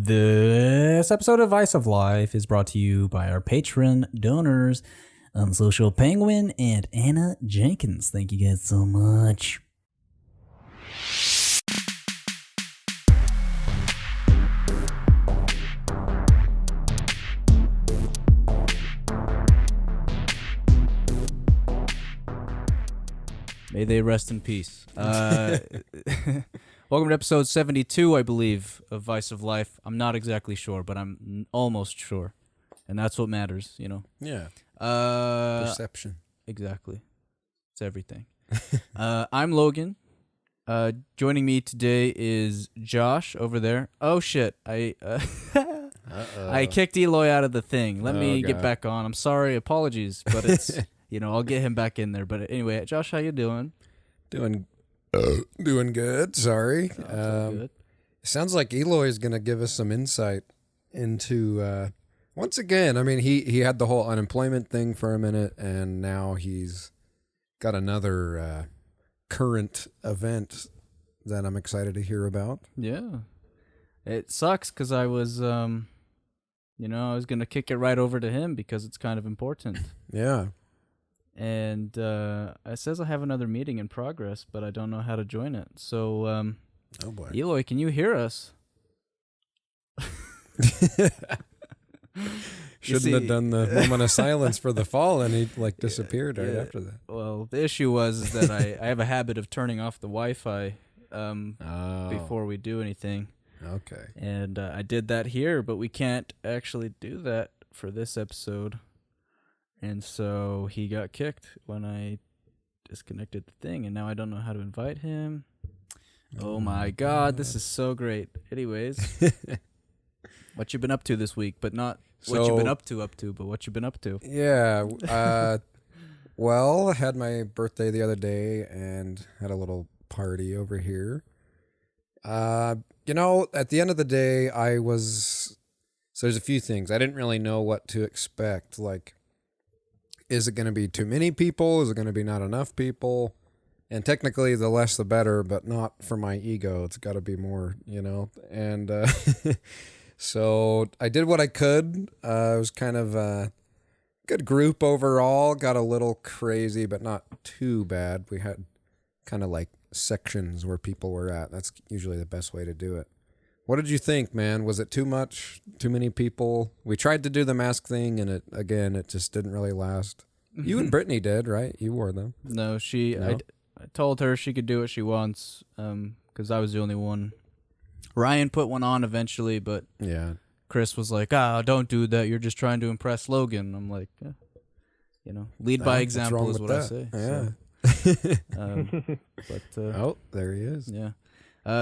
This episode of Vice of Life is brought to you by our patron donors, Unsocial Penguin and Anna Jenkins. Thank you guys so much. May they rest in peace. Welcome to episode 72, I believe, of Vice of Life. I'm not exactly sure, but I'm almost sure. And that's what matters, you know? Yeah. Perception. Exactly. It's everything. I'm Logan. Joining me today is Josh over there. Oh, shit. I kicked Eloy out of the thing. Let me get back on. I'm sorry. Apologies, but it's... You know, I'll get him back in there. But anyway, Josh, how you doing? Doing good. Sorry. Good. Sounds like Eloy is going to give us some insight into, once again, I mean, he had the whole unemployment thing for a minute, and now he's got another current event that I'm excited to hear about. Yeah. It sucks because I was, I was going to kick it right over to him because it's kind of important. Yeah. And it says I have another meeting in progress, but I don't know how to join it. So, oh boy, Eloy, can you hear us? Shouldn't have done the moment of silence for the fall, and he disappeared right after that. Well, the issue was that I have a habit of turning off the Wi-Fi before we do anything. Okay. And I did that here, but we can't actually do that for this episode. And so he got kicked when I disconnected the thing, and now I don't know how to invite him. Oh my God, this is so great. Anyways, what you been up to this week? But not what you've been up to, but what you've been up to. Yeah. Well, I had my birthday the other day and had a little party over here. At the end of the day, so there's a few things. I didn't really know what to expect, is it going to be too many people? Is it going to be not enough people? And technically, the less the better, but not for my ego. It's got to be more, And so I did what I could. It was kind of a good group overall. Got a little crazy, but not too bad. We had kind of sections where people were at. That's usually the best way to do it. What did you think, man? Was it too much? Too many people? We tried to do the mask thing, and it just didn't really last. You and Brittany did, right? You wore them. No, I told her she could do what she wants, because I was the only one. Ryan put one on eventually, but yeah, Chris was like, don't do that. You're just trying to impress Logan. I'm like, lead by example is what I say. Yeah. There he is. Yeah.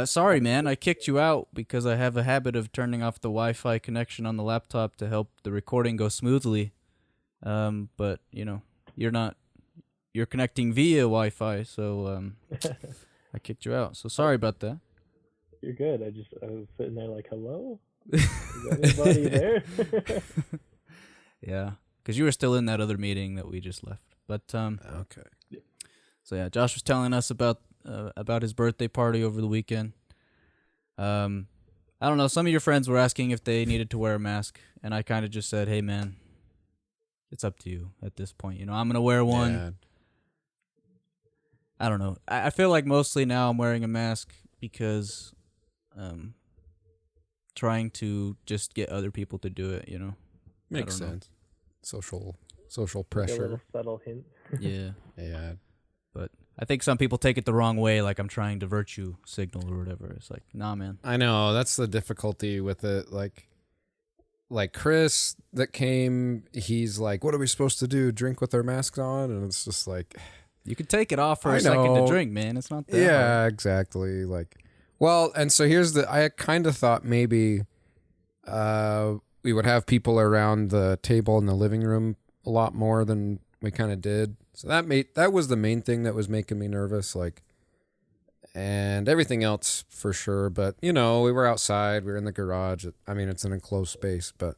Sorry, man. I kicked you out because I have a habit of turning off the Wi-Fi connection on the laptop to help the recording go smoothly. But, you're connecting via Wi-Fi, so I kicked you out. So sorry about that. You're good. I was sitting there like, hello? Is anybody there? Yeah, because you were still in that other meeting that we just left. But okay. So yeah, Josh was telling us about his birthday party over the weekend. I don't know, some of your friends were asking if they needed to wear a mask, and I kind of just said, hey man, it's up to you at this point. I'm going to wear one. Yeah. I don't know. I feel like mostly now I'm wearing a mask because trying to just get other people to do it, Makes sense. Social pressure. A little subtle hint. Yeah. Yeah. But I think some people take it the wrong way, like I'm trying to virtue signal or whatever. It's like, nah, man. I know, that's the difficulty with it. Like Chris that came, he's like, what are we supposed to do? Drink with our masks on? And it's just like... You could take it off for a second to drink, man. It's not that hard. Exactly. And so I kind of thought maybe we would have people around the table in the living room a lot more than we kind of did. So that was the main thing that was making me nervous, and everything else for sure. But, we were outside, we were in the garage. It's an enclosed space, but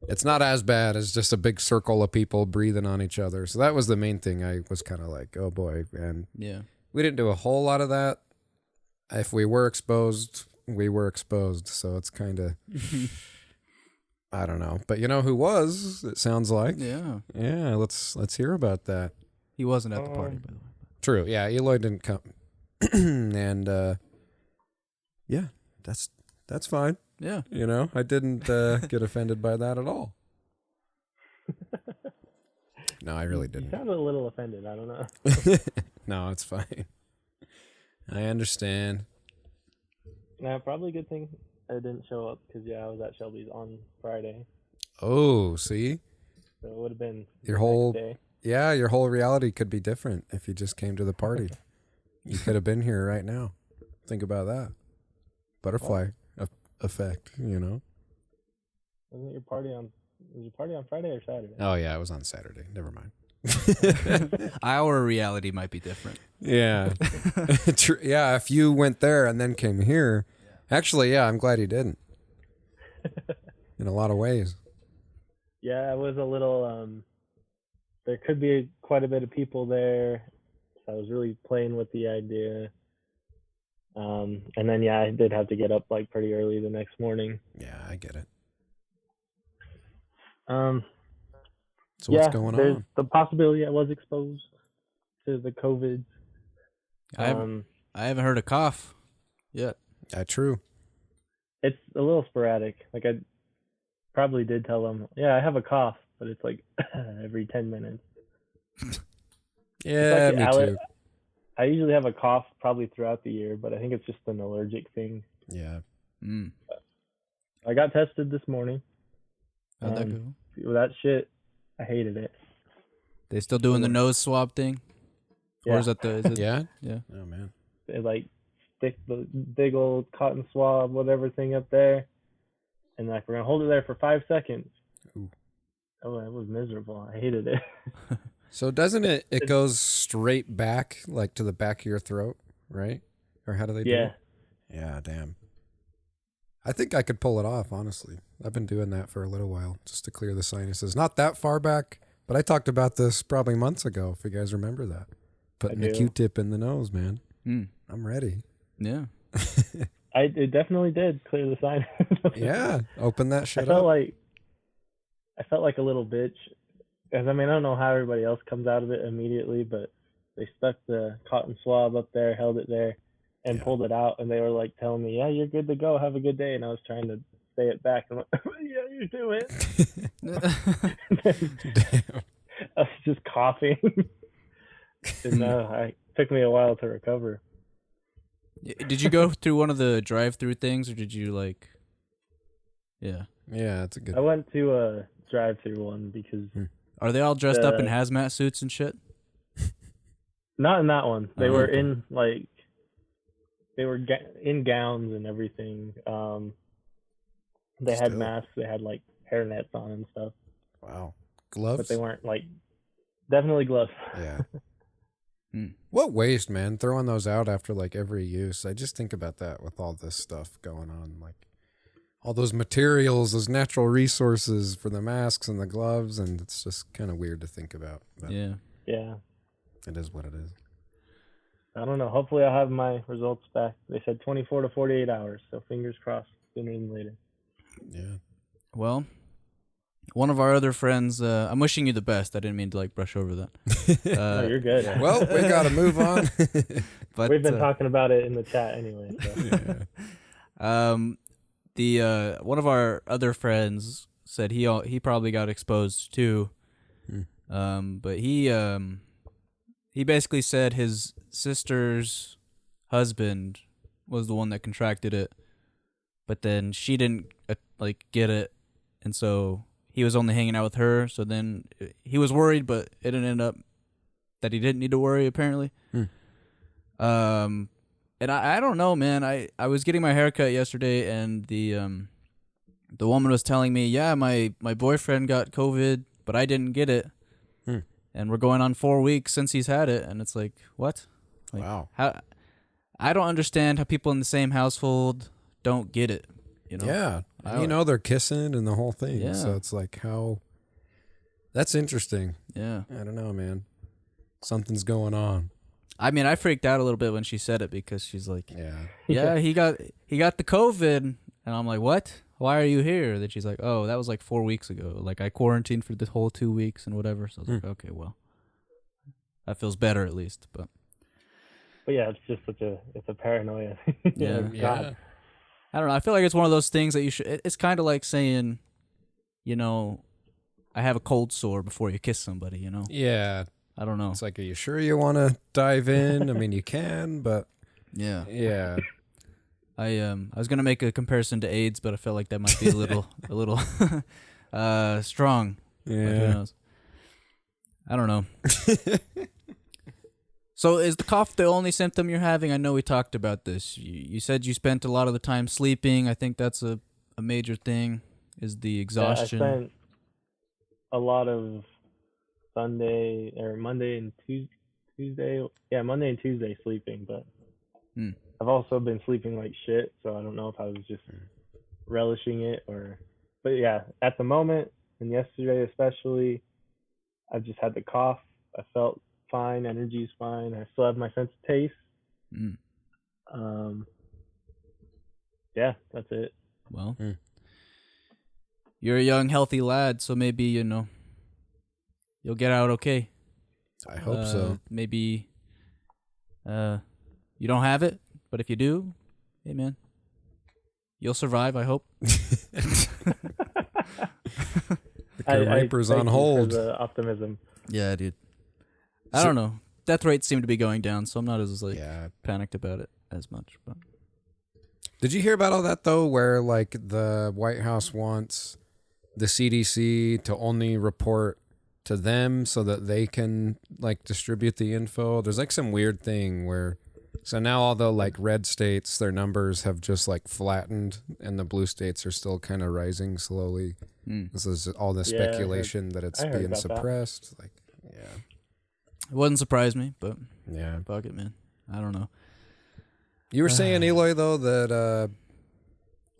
it's not as bad as just a big circle of people breathing on each other. So that was the main thing. I was kind of like, oh boy. And yeah, we didn't do a whole lot of that. If we were exposed, we were exposed, so it's kind of, I don't know. But you know who was? It sounds like. Yeah. Yeah. Let's hear about that. He wasn't at the party, by the way. True. Yeah, Eloy didn't come, and yeah, that's fine. Yeah. You know, I didn't get offended by that at all. No, I really You didn't. sounded a little offended. I don't know. No, it's fine. I understand. Nah, probably a good thing I didn't show up because I was at Shelby's on Friday, Oh, see, so it would have been Your the whole- next day. yeah, your whole reality could be different if you just came to the party. You could have been here right now. Think about that. Butterfly effect, you know? Wasn't your party on? Was your party on Friday or Saturday? Oh, yeah, it was on Saturday. Never mind. Our reality might be different. Yeah. Yeah, if you went there and then came here. Actually, yeah, I'm glad you didn't. In a lot of ways. Yeah, it was a little. There could be quite a bit of people there, so I was really playing with the idea. And then I did have to get up like pretty early the next morning. Yeah, I get it. So Yeah, what's going there's on? the possibility I was exposed to the COVID. I haven't heard a cough yet. True. It's a little sporadic. Like I probably did tell them, yeah, I have a cough, but it's like every 10 minutes. Yeah, It's like me too. I usually have a cough probably throughout the year, but I think it's just an allergic thing. Yeah. Mm. I got tested this morning. How'd that go? That shit, I hated it. They still doing the nose swab thing? Or is that the... Is it, Yeah? Yeah. Oh, man. They like stick the big old cotton swab, whatever thing up there, and like we're gonna hold it there for 5 seconds. Ooh. Oh, it was miserable. I hated it. So doesn't it goes straight back, like to the back of your throat, right? Or how do they do Yeah. it? Yeah, damn. I think I could pull it off, honestly. I've been doing that for a little while, just to clear the sinuses. Not that far back, but I talked about this probably months ago, if you guys remember that. Putting a do. Q-tip in the nose, man. Mm. I'm ready. Yeah. It definitely did clear the sign. Yeah, open that I shit felt up. like a little bitch, because I mean I don't know how everybody else comes out of it immediately, but they stuck the cotton swab up there, held it there, and Yeah. pulled it out, and they were like telling me, "Yeah, you're good to go. Have a good day." And I was trying to say it back. I'm like, "Yeah, you do it." Damn. I was just coughing. And it took me a while to recover. Did you go through one of the drive-through things, or did you like... Yeah. Yeah, it's a good... I went to a drive-through one because Are they all dressed up in hazmat suits and shit? not in that one. They Oh, were okay. in like in gowns and everything. They had Still. masks. They had like hairnets on and stuff, Wow. Gloves? but they weren't like definitely gloves. Yeah. Hmm. What waste, man, throwing those out after like every use. I just think about that with all this stuff going on, like all those materials, those natural resources for the masks and the gloves, and it's just kind of weird to think about. But Yeah. Yeah, it is what it is. I don't know. Hopefully, I'll have my results back. They said 24 to 48 hours, so fingers crossed sooner than later. Yeah. Well, one of our other friends... I'm wishing you the best. I didn't mean to like brush over that. No, you're good. Well, we got to move on. But We've been talking about it in the chat anyway. So. Yeah. One of our other friends said he probably got exposed too. But he basically said his sister's husband was the one that contracted it, but then she didn't get it, and so he was only hanging out with her. So then he was worried, but it ended up that he didn't need to worry apparently. And I don't know, man. I was getting my hair cut yesterday, and the woman was telling me, yeah, my boyfriend got COVID, but I didn't get it. And we're going on 4 weeks since he's had it, and it's like, what? Like, Wow. How? I don't understand how people in the same household don't get it. You know? Yeah. And, they're kissing and the whole thing. Yeah. So it's like how... That's interesting. Yeah. I don't know, man. Something's going on. I mean, I freaked out a little bit when she said it because she's like, Yeah. yeah, he got the COVID, and I'm like, what? Why are you here? Then she's like, oh, that was like 4 weeks ago. Like I quarantined for the whole 2 weeks and whatever. So I was like, okay, well, that feels better at least. But yeah, it's just it's a paranoia. Yeah. God. I don't know. I feel like it's one of those things that you should. It's kind of like saying, I have a cold sore before you kiss somebody. Yeah. I don't know. It's like, are you sure you want to dive in? I mean, you can, but Yeah. yeah. I was gonna make a comparison to AIDS, but I felt like that might be a little strong. But who Yeah. knows? I don't know. So is the cough the only symptom you're having? I know we talked about this. You said you spent a lot of the time sleeping. I think that's a major thing, is the exhaustion. Yeah, I spent a lot of Monday and Tuesday. Yeah, Monday and Tuesday sleeping, but I've also been sleeping like shit, so I don't know if I was just relishing it but yeah, at the moment and yesterday especially, I've just had the cough. I felt fine, energy's fine. I still have my sense of taste. Yeah, that's it. Well, you're a young, healthy lad, so maybe you'll get out okay. I hope so. Maybe you don't have it, but if you do, hey man, you'll survive. I hope. The Reaper's on hold. For the optimism. Yeah, dude. I don't know. Death rates seem to be going down, so I'm not as panicked about it as much. But did you hear about all that though? Where like the White House wants the CDC to only report to them so that they can like distribute the info. There's like some weird thing where so now all the like red states, their numbers have just like flattened, and the blue states are still kind of rising slowly. This is all the speculation that it's being suppressed. Like, yeah. It wouldn't surprise me, but yeah, fuck it, man. I don't know. You were saying, Eloy, though, that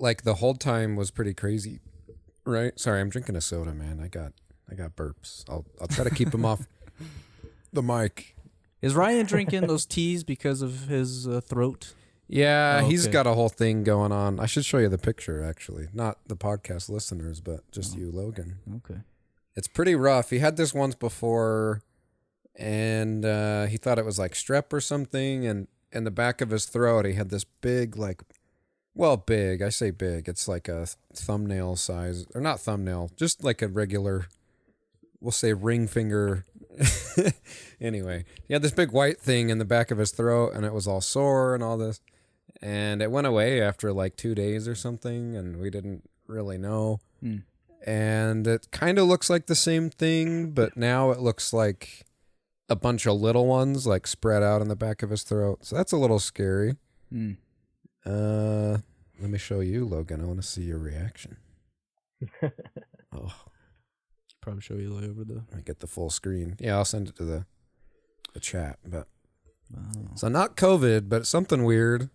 like the hold time was pretty crazy, right? Sorry, I'm drinking a soda, man. I got burps. I'll try to keep them off the mic. Is Ryan drinking those teas because of his throat? Yeah, he's got a whole thing going on. I should show you the picture, actually. Not the podcast listeners, but just you, Logan. Okay. It's pretty rough. He had this once before, and he thought it was like strep or something, and in the back of his throat, he had this big, like, well, big. I say big. It's like a thumbnail size, or not thumbnail, just like a regular, we'll say ring finger. Anyway, he had this big white thing in the back of his throat, and it was all sore and all this. And it went away after like 2 days or something, and we didn't really know. And it kind of looks like the same thing, but now it looks like a bunch of little ones like spread out in the back of his throat. So that's a little scary. Let me show you, Logan. I want to see your reaction. Oh, probably show you over the. Let me get the full screen. Yeah, I'll send it to the chat. But so not COVID, but something weird.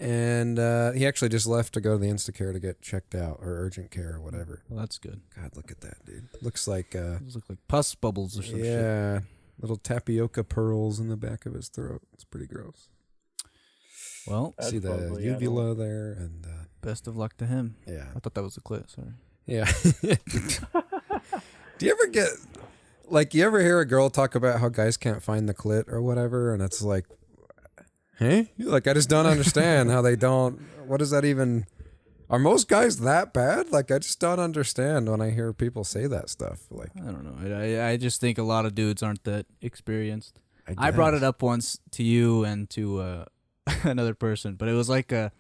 And he actually just left to go to the Instacare to get checked out, or urgent care or whatever. Well, that's good. God, look at that, dude. Looks like those look like pus bubbles or some shit. Yeah, little tapioca pearls in the back of his throat. It's pretty gross. Well, see the uvula there, and best of luck to him. Yeah, I thought that was a clit. Sorry. Yeah. Do you ever get like you ever hear a girl talk about how guys can't find the clit or whatever, and it's like, hey, like I just don't understand how they don't. What does that even? Are most guys that bad? Like I just don't understand when I hear people say that stuff. Like I don't know. I just think a lot of dudes aren't that experienced. I brought it up once to you and to another person, but it was like I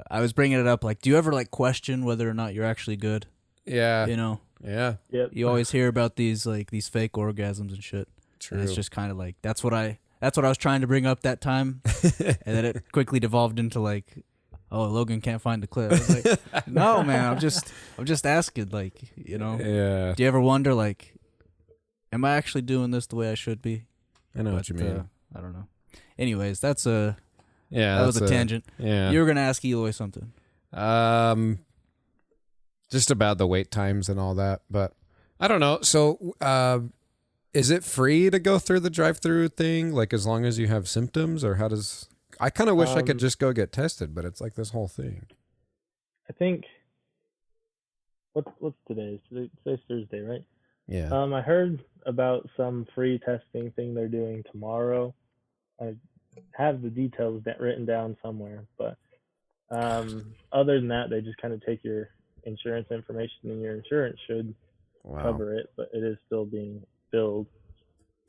was bringing it up like, do you ever like question whether or not you're actually good? Yeah. You know? Yeah. Yep. You always hear about these like these fake orgasms and shit. True. And it's just kind of like that's what I was trying to bring up that time, and then it quickly devolved into like, oh, Logan can't find the clip. I was like, no, man, I'm just asking, like, you know. Yeah. Do you ever wonder like, am I actually doing this the way I should be? I know what you mean. I don't know. Anyways, that was a tangent. Yeah. You were gonna ask Eloy something. Just about the wait times and all that, but I don't know. So, Is it free to go through the drive-through thing? Like as long as you have symptoms, or how does? I kind of wish I could just go get tested, but it's like this whole thing. I think what's today? Today's Thursday, right? Yeah. I heard about some free testing thing they're doing tomorrow. I have the details written down somewhere, but other than that, they just kind of take your insurance information, and your insurance should cover it, but it is still being billed.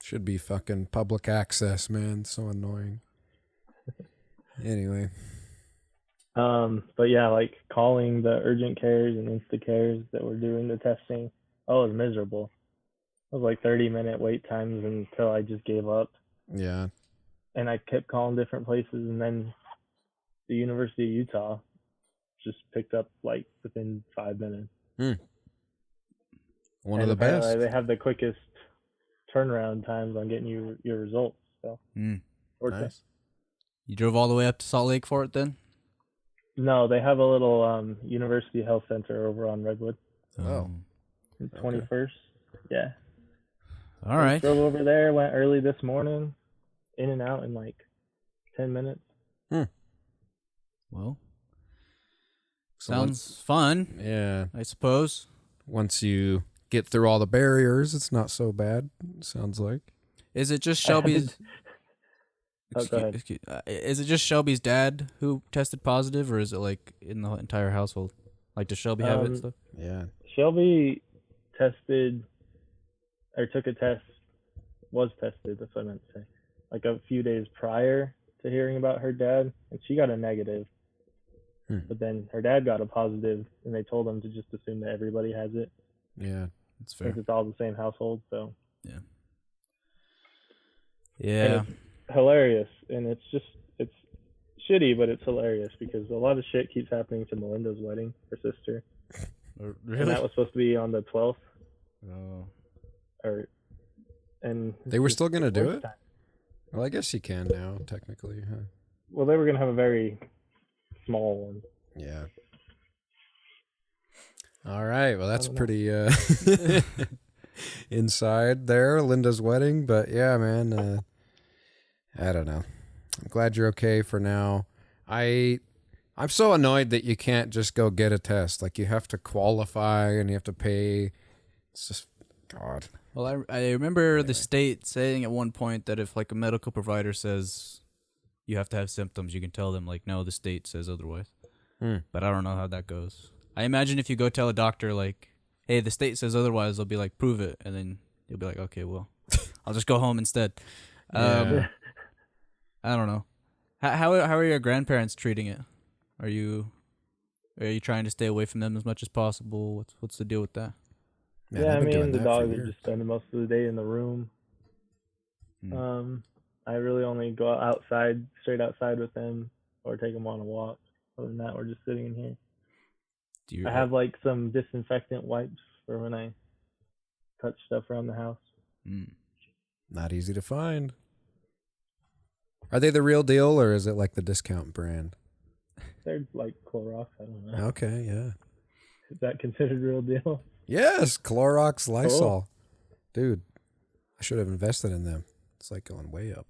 Should be fucking public access, man. So annoying. Anyway. But yeah, like calling the urgent cares and insta cares that were doing the testing, it was miserable. It was like 30-minute wait times until I just gave up. Yeah. And I kept calling different places, and then the University of Utah just picked up like within 5 minutes. One of the best. They have the quickest turnaround times on getting you your results. So nice. You drove all the way up to Salt Lake for it then? No, they have a little University Health Center over on Redwood. Oh. 21st. Okay. Yeah. All right. Drove over there, went early this morning, in and out in like 10 minutes. Well, sounds fun. Yeah. I suppose. Once you get through all the barriers, it's not so bad, it sounds like. Is it just Shelby's... Go ahead. Is it just Shelby's dad who tested positive, or is it like in the entire household? Like, does Shelby have it and stuff? Yeah. Shelby tested, or took a test, was tested, that's what I meant to say, like a few days prior to hearing about her dad, and she got a negative. But then her dad got a positive, and they told him to just assume that everybody has it. Yeah, that's fair. Because it's all the same household, so. Yeah. Yeah. Hilarious, and it's shitty, but it's hilarious because a lot of shit keeps happening to Melinda's wedding, her sister. Really? And that was supposed to be on the 12th. Oh. And they were still gonna do it? Time. Well, I guess you can now, technically, huh? Well, they were gonna have a very small one. Yeah. All right. Well, that's pretty inside there, Linda's wedding, but yeah, man. I don't know. I'm glad you're okay for now. I'm so annoyed that you can't just go get a test. Like, you have to qualify and you have to pay. It's just, God. Well, I remember the state saying at one point that if like a medical provider says you have to have symptoms, you can tell them like, no, the state says otherwise. But I don't know how that goes. I imagine if you go tell a doctor like, hey, the state says otherwise, they'll be like, prove it, and then you'll be like, okay, well, I'll just go home instead. I don't know. How are your grandparents treating it? Are you trying to stay away from them as much as possible? What's the deal with that? Man, yeah, I mean, the dogs are years. just spending most of the day in the room. I really only go outside, straight outside with them, or take them on a walk. Other than that, we're just sitting in here. I have like some disinfectant wipes for when I touch stuff around the house. Not easy to find. Are they the real deal, or is it like the discount brand? They're like Clorox. I don't know. Okay, yeah. Is that considered real deal? Yes, Clorox, Lysol. Cool. Dude, I should have invested in them. It's like going way up.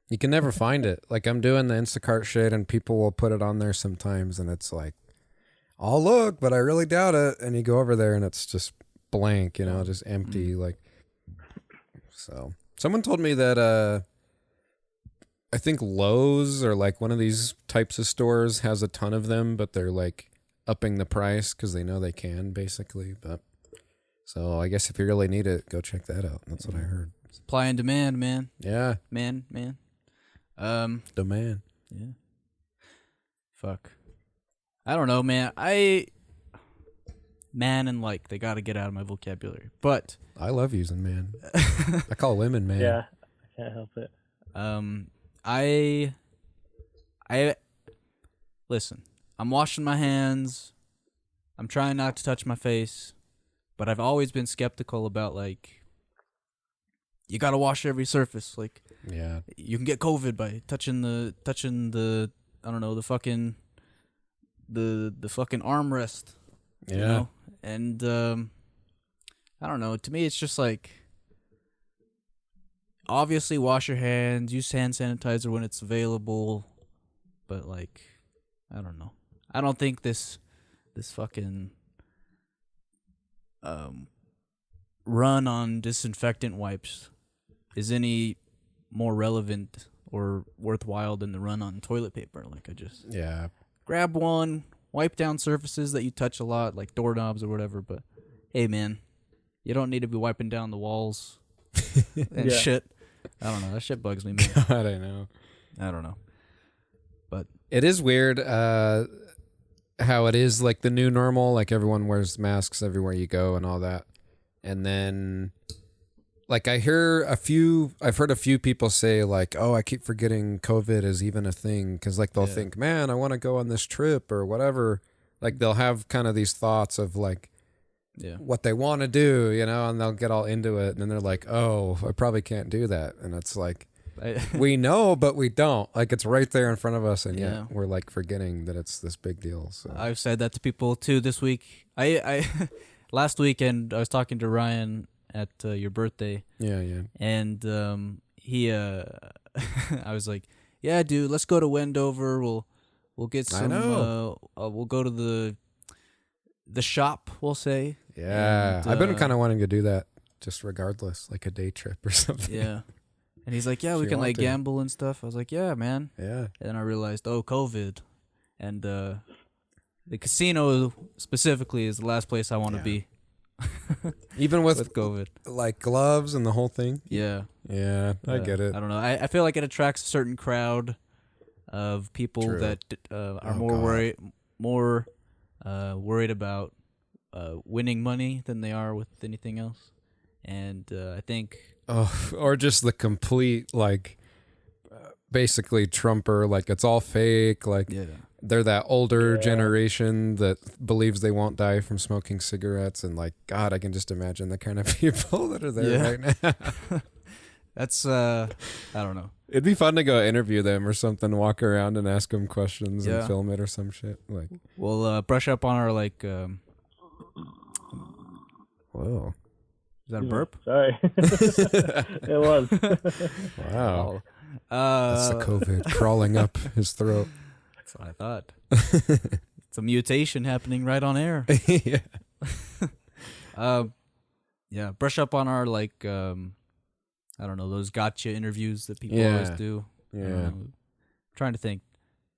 You can never find it. Like, I'm doing the Instacart shit, and people will put it on there sometimes, and it's like, I'll look, but I really doubt it. And you go over there, and it's just blank, just empty. Like, so someone told me that I think Lowe's or like one of these types of stores has a ton of them, but they're like upping the price because they know they can, basically. But so I guess if you really need it, go check that out. That's what I heard. Supply and demand, man. Yeah. Man. Demand. Yeah. Fuck. I don't know, man. Man and like, they got to get out of my vocabulary. But I love using man. I call women man. Yeah, I can't help it. I listen. I'm washing my hands. I'm trying not to touch my face, but I've always been skeptical about like, you gotta wash every surface. Like, yeah, you can get COVID by touching the I don't know, the fucking armrest. Yeah, And I don't know. To me, it's just like, obviously wash your hands, use hand sanitizer when it's available, but like, I don't know. I don't think this fucking run on disinfectant wipes is any more relevant or worthwhile than the run on toilet paper. Like, I just grab one, wipe down surfaces that you touch a lot, like doorknobs or whatever. But hey, man, you don't need to be wiping down the walls and shit. I don't know. That shit bugs me, man. God, I know. I don't know. But it is weird how it is like the new normal. Like everyone wears masks everywhere you go and all that. And then, like, I've heard a few people say like, oh, I keep forgetting COVID is even a thing. Cause like they'll think, man, I want to go on this trip or whatever. Like they'll have kind of these thoughts of like, what they want to do, you know, and they'll get all into it. And then they're like, oh, I probably can't do that. And it's like, we know, but we don't. Like it's right there in front of us. And yet we're like forgetting that it's this big deal. So I've said that to people too this week. I last weekend I was talking to Ryan at your birthday. Yeah. And he I was like, yeah, dude, let's go to Wendover. We'll get some we'll go to the shop, we'll say. Yeah. And, I've been kind of wanting to do that just regardless, like a day trip or something. Yeah. And he's like, yeah, we can like gamble and stuff. I was like, yeah, man. Yeah. And then I realized, COVID. And the casino specifically is the last place I want to be. Even with COVID. Like gloves and the whole thing? Yeah. Yeah, I get it. I don't know. I feel like it attracts a certain crowd of people that are more worried about winning money than they are with anything else. And I think... or just the complete, like, basically Trumper, like, it's all fake, like... Yeah. They're that older generation that believes they won't die from smoking cigarettes, and like, God, I can just imagine the kind of people that are there right now. That's I don't know. It'd be fun to go interview them or something, walk around and ask them questions and film it or some shit. Like, we'll brush up on our like. Whoa, is that a burp? Sorry, it was. Wow, that's the COVID crawling up his throat. That's what I thought. It's a mutation happening right on air. Yeah. Brush up on our like I don't know, those gotcha interviews that people always do. Yeah. I'm trying to think.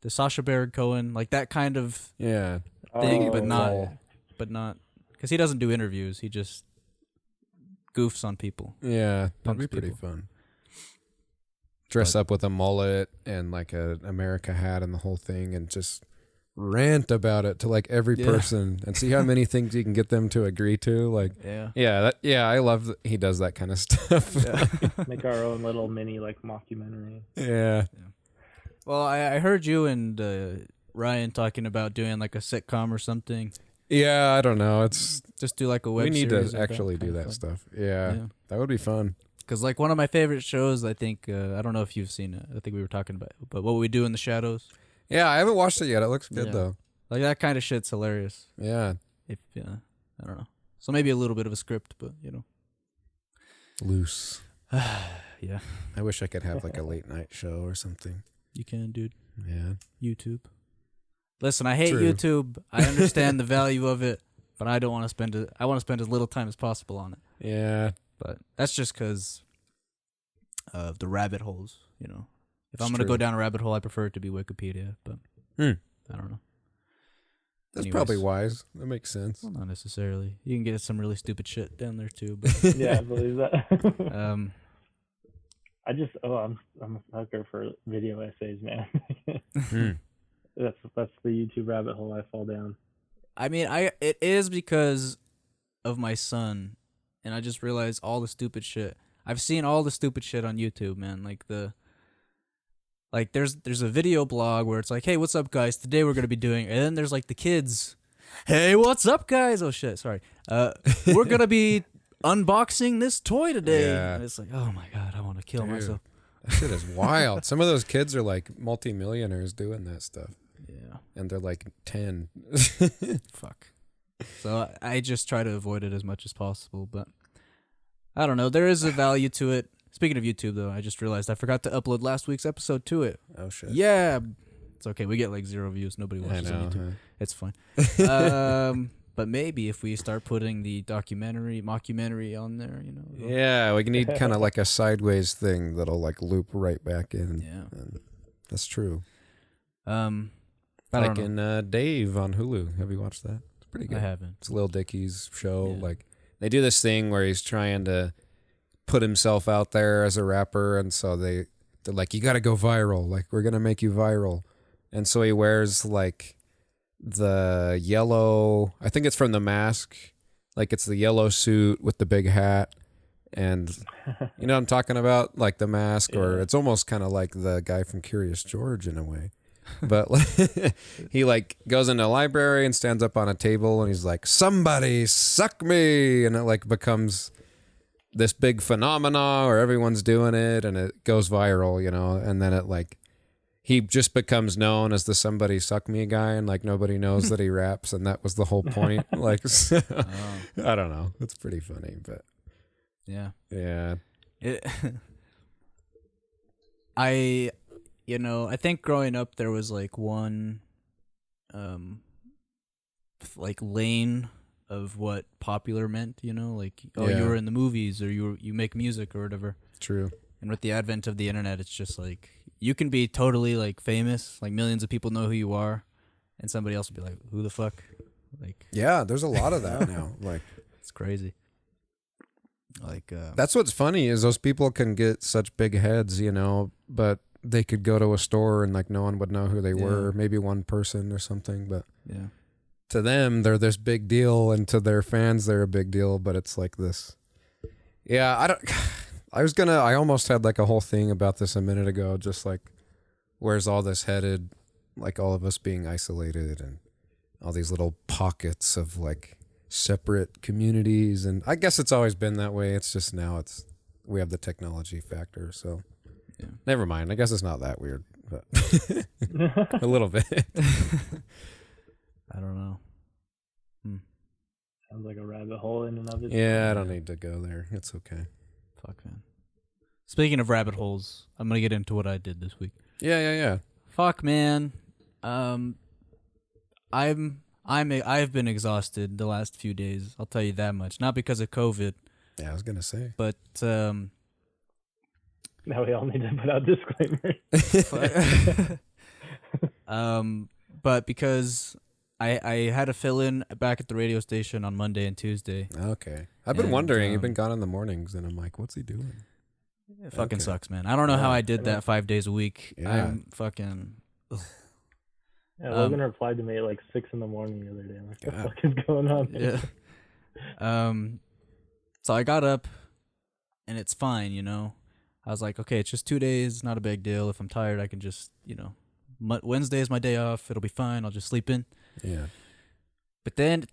The Sacha Baron Cohen, like that kind of thing, but not because he doesn't do interviews. He just goofs on people. Yeah, that'd be pretty fun. Dress up with a mullet and like a America hat and the whole thing and just rant about it to like every person and see how many things you can get them to agree to. Like, I love that he does that kind of stuff. Make our own little mini like mockumentary. Yeah. Well, I heard you and Ryan talking about doing like a sitcom or something. Yeah, I don't know. It's just do like a web series. We need to actually do that stuff. Yeah, that would be fun. Because, like, one of my favorite shows, I think, I don't know if you've seen it. I think we were talking about it, but What We Do in the Shadows. Yeah, I haven't watched it yet. It looks good, though. Like, that kind of shit's hilarious. Yeah. I don't know. So maybe a little bit of a script, but, Loose. Yeah. I wish I could have, like, a late night show or something. You can, dude. Yeah. YouTube. Listen, I hate YouTube. I understand the value of it, but I don't want to spend it. I want to spend as little time as possible on it. Yeah. But that's just because of the rabbit holes, If I'm going to go down a rabbit hole, I prefer it to be Wikipedia, but I don't know. That's probably wise. That makes sense. Well, not necessarily. You can get some really stupid shit down there, too. But yeah, I believe that. I'm a sucker for video essays, man. That's the YouTube rabbit hole I fall down. I mean, it is because of my son. And I just realized all the stupid shit. I've seen all the stupid shit on YouTube, man. Like there's a video blog where it's like, hey, what's up, guys? Today we're gonna be doing, and then there's like the kids. Hey, what's up, guys? Oh shit, sorry. We're gonna be unboxing this toy today. Yeah. And it's like, oh my god, I want to kill myself. That shit is wild. Some of those kids are like multimillionaires doing that stuff. Yeah. And they're like 10. Fuck. So I just try to avoid it as much as possible, but I don't know. There is a value to it. Speaking of YouTube, though, I just realized I forgot to upload last week's episode to it. Oh shit. Yeah, it's okay. We get like 0 views. Nobody I watches on know. YouTube. It's fine. But maybe if we start putting the mockumentary on there, Yeah, we need kind of like a sideways thing that'll like loop right back in. Yeah. And that's true. I Like don't know. in Dave on Hulu. Have you watched that? It's pretty good. I haven't. It's Lil Dicky's show. Yeah. Like they do this thing where he's trying to put himself out there as a rapper, and so they're like, you got to go viral. Like we're gonna make you viral, and so he wears like the yellow. I think it's from The Mask. Like it's the yellow suit with the big hat, and you know what I'm talking about, like The Mask, or it's almost kind of like the guy from Curious George in a way. But like, he like goes into a library and stands up on a table and he's like, somebody suck me, and it like becomes this big phenomena where everyone's doing it and it goes viral, and then it like he just becomes known as the somebody suck me guy, and like nobody knows that he raps, and that was the whole point. Like so, I don't know, it's pretty funny, but Yeah. yeah. I think growing up there was like one like lane of what popular meant, like you Yeah. were in the movies or you make music or whatever. True. And with the advent of the internet, it's just like you can be totally like famous, like millions of people know who you are, and somebody else will be like, who the fuck? Like Yeah, there's a lot of that now. Like it's crazy. Like that's what's funny is those people can get such big heads, but they could go to a store and like no one would know who they were, maybe one person or something, but yeah. to them they're this big deal, and to their fans they're a big deal, but it's like this. Yeah, I almost had like a whole thing about this a minute ago, just like where's all this headed, like all of us being isolated and all these little pockets of like separate communities, and I guess it's always been that way. It's just now we have the technology factor, so Yeah. never mind. I guess it's not that weird, but a little bit. I don't know. Sounds like a rabbit hole in and of itself. Yeah, I don't need to go there. It's okay. Fuck, man. Speaking of rabbit holes, I'm gonna get into what I did this week. Yeah. Fuck, man. I've been exhausted the last few days. I'll tell you that much. Not because of COVID, Yeah, I was gonna say. but Now we all need to put out disclaimers. but because I had to fill in back at the radio station on Monday and Tuesday. Okay. I've been And, wondering. You've been gone in the mornings, and I'm like, what's he doing? It fucking Okay. sucks, man. I don't know how Yeah. I did that 5 days a week. Yeah. I'm fucking. Yeah, Logan replied to me at like 6 a.m. the other day. I'm like, what the Yeah. fuck is going on? Yeah. So I got up, and it's fine, I was like, okay, it's just 2 days, not a big deal. If I'm tired, I can just, Wednesday is my day off. It'll be fine. I'll just sleep in. Yeah. But then,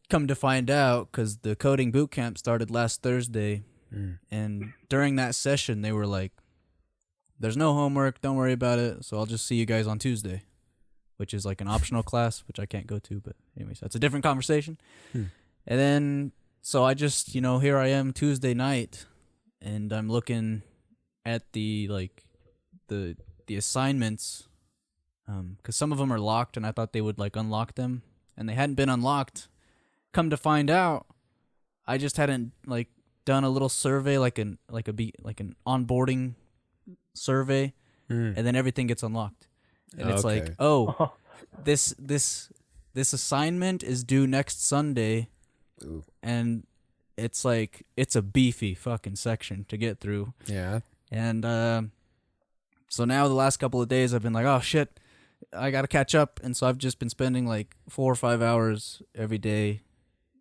come to find out, because the coding boot camp started last Thursday, and during that session, they were like, there's no homework, don't worry about it, so I'll just see you guys on Tuesday, which is like an optional class, which I can't go to, but anyways, that's a different conversation. And then, so I just, here I am Tuesday night, and I'm looking at the assignments, because some of them are locked, and I thought they would like unlock them, and they hadn't been unlocked. Come to find out, I just hadn't like done a little survey, like an onboarding survey, and then everything gets unlocked, and it's like, Okay. oh, this assignment is due next Sunday, Ooh. and it's like it's a beefy fucking section to get through. Yeah. And so now the last couple of days I've been like, oh shit, I gotta catch up. And so I've just been spending like 4 or 5 hours every day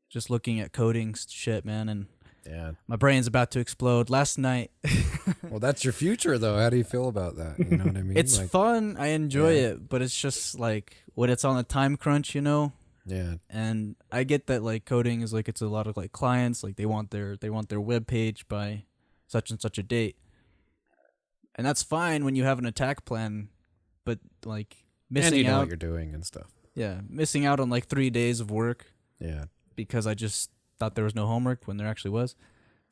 just looking at coding shit, man. And Yeah. my brain's about to explode. Last night, Well, that's your future, though. How do you feel about that? You know what I mean? it's like, fun. I enjoy Yeah. it, but it's just like when it's on a time crunch, yeah. And I get that like coding is like it's a lot of like clients, like they want their web page by such and such a date. And that's fine when you have an attack plan, but like And missing you know out, what you're doing and stuff. missing out on like 3 days of work Yeah. because I just thought there was no homework when there actually was.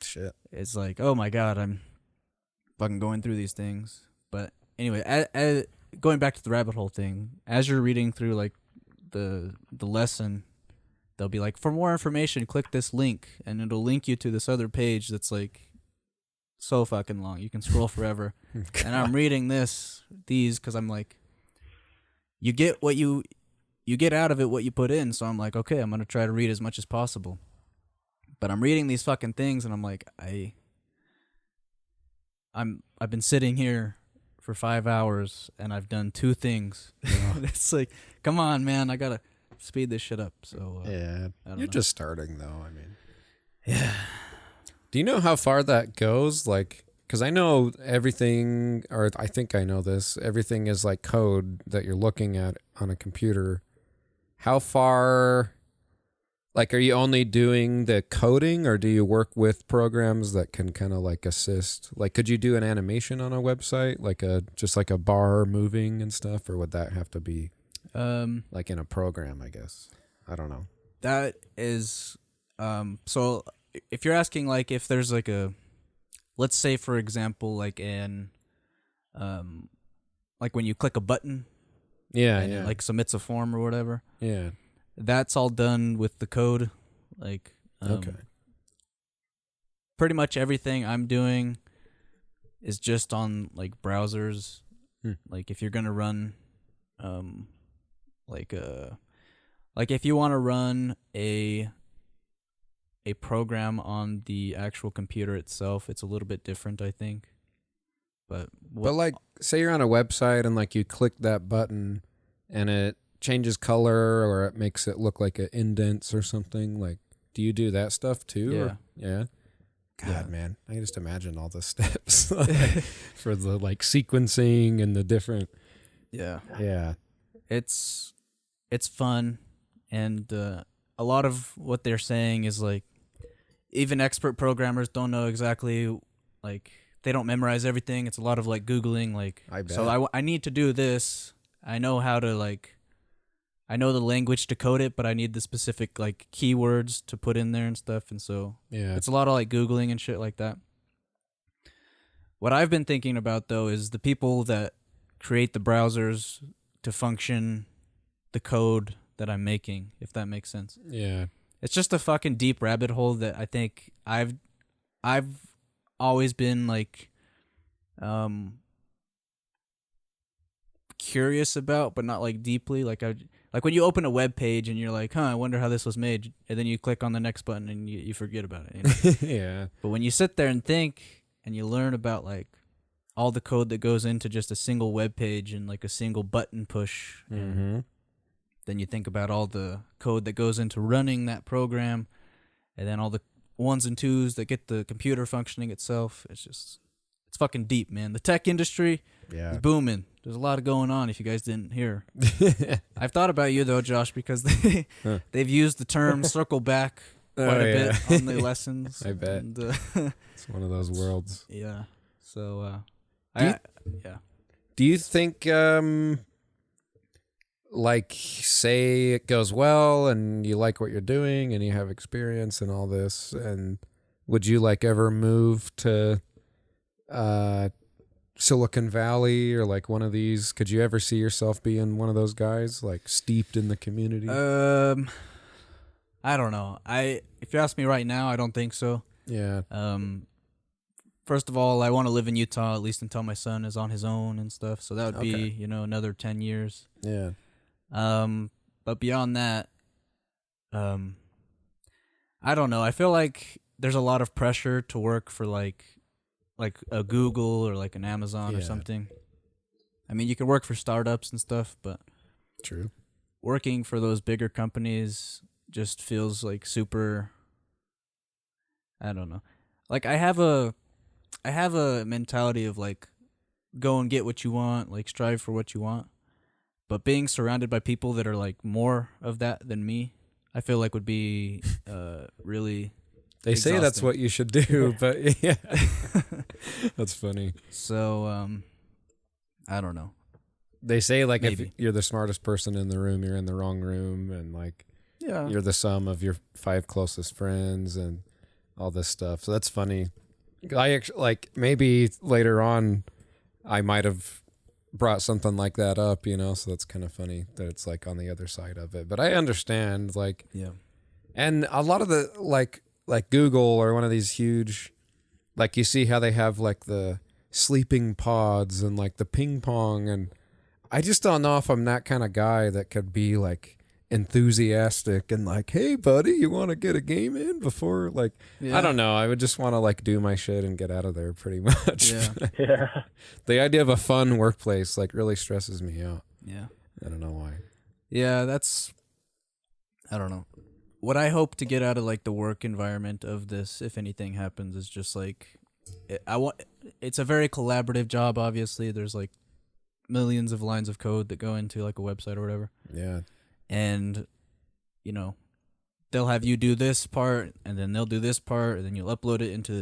Shit. It's like, oh my god, fucking going through these things. But anyway, going back to the rabbit hole thing, as you're reading through like the lesson, they'll be like, for more information, click this link, and it'll link you to this other page that's like so fucking long. You can scroll forever. And I'm reading these because I'm like, you get what you get out of it what you put in. So I'm like, okay, I'm gonna try to read as much as possible. But I'm reading these fucking things, and I'm like, I've been sitting here for 5 hours, and I've done 2 things. It's like, come on, man, I gotta speed this shit up. So yeah, I don't you're know. just starting though. I mean, Yeah. do you know how far that goes? Like, because I know everything, or I think I know this. Everything is like code that you're looking at on a computer. How far? Like, are you only doing the coding, or do you work with programs that can kind of like assist? Like, could you do an animation on a website, like just like a bar moving and stuff, or would that have to be like in a program? I guess I don't know. That is, so if you're asking like if there's like let's say for example like like when you click a button, and it like submits a form or whatever. Yeah. That's all done with the code. Like, Okay. Pretty much everything I'm doing is just on like browsers. Like if you're gonna run, like if you want to run a program on the actual computer itself, it's a little bit different, I think. But like, say you're on a website and like you click that button, and it changes color, or it makes it look like it indents or something. Like, do you do that stuff too? Yeah. Or, yeah. God, Yeah. man, I can just imagine all the steps for the like sequencing and the different. yeah, Yeah. it's fun, and a lot of what they're saying is like even expert programmers don't know exactly, like they don't memorize everything. It's a lot of like Googling, like I bet. so I need to do this. I know how to like, I know the language to code it, but I need the specific like keywords to put in there and stuff. And so Yeah. it's a lot of like Googling and shit like that. What I've been thinking about though is the people that create the browsers to function the code that I'm making, if that makes sense. Yeah. It's just a fucking deep rabbit hole that I think I've always been like curious about, but not like deeply. Like when you open a web page and you're like, I wonder how this was made, and then you click on the next button and you forget about it. You know? Yeah. But when you sit there and think and you learn about like all the code that goes into just a single web page and like a single button push, Mm-hmm. then you think about all the code that goes into running that program, and then all the ones and twos that get the computer functioning itself. It's fucking deep, man. The tech industry Yeah. is booming. There's a lot of going on if you guys didn't hear. I've thought about you though, Josh, because they've used the term circle back quite a bit on the lessons. I bet. And, It's one of those worlds. yeah. So yeah. Do you think, like, say it goes well and you like what you're doing and you have experience and all this, and would you like ever move to Silicon Valley or like one of these? Could you ever see yourself being one of those guys, like steeped in the community? I don't know. If you ask me right now, I don't think so. Yeah. First of all, I want to live in Utah at least until my son is on his own and stuff. So that would Okay. be, another 10 years. Yeah. But beyond that, I don't know. I feel like there's a lot of pressure to work for like a Google or like an Amazon or Yeah. something. I mean, you can work for startups and stuff, but True. working for those bigger companies just feels like super, I don't know. Like I have a mentality of like go and get what you want, like strive for what you want. But being surrounded by people that are like more of that than me, I feel like would be really They say that's exhausting. what you should do, but yeah. That's funny. So I don't know. They say like if Maybe. you're the smartest person in the room, you're in the wrong room, and like Yeah. you're the sum of your 5 closest friends and all this stuff. So that's funny. I actually like maybe later on I might have brought something like that up, so that's kind of funny that it's like on the other side of it. But I understand like Yeah. and a lot of the like Google or one of these huge, like you see how they have like the sleeping pods and like the ping pong, and I just don't know if I'm that kind of guy that could be like enthusiastic and like, hey buddy, you want to get a game in before like I don't know. I would just want to like do my shit and get out of there pretty much. Yeah. Yeah. The idea of a fun workplace like really stresses me out. Yeah. I don't know why. Yeah, I don't know. What I hope to get out of like the work environment of this, if anything happens, is just like it's a very collaborative job. Obviously, there's like millions of lines of code that go into like a website or whatever. Yeah. And they'll have you do this part, and then they'll do this part, and then you'll upload it into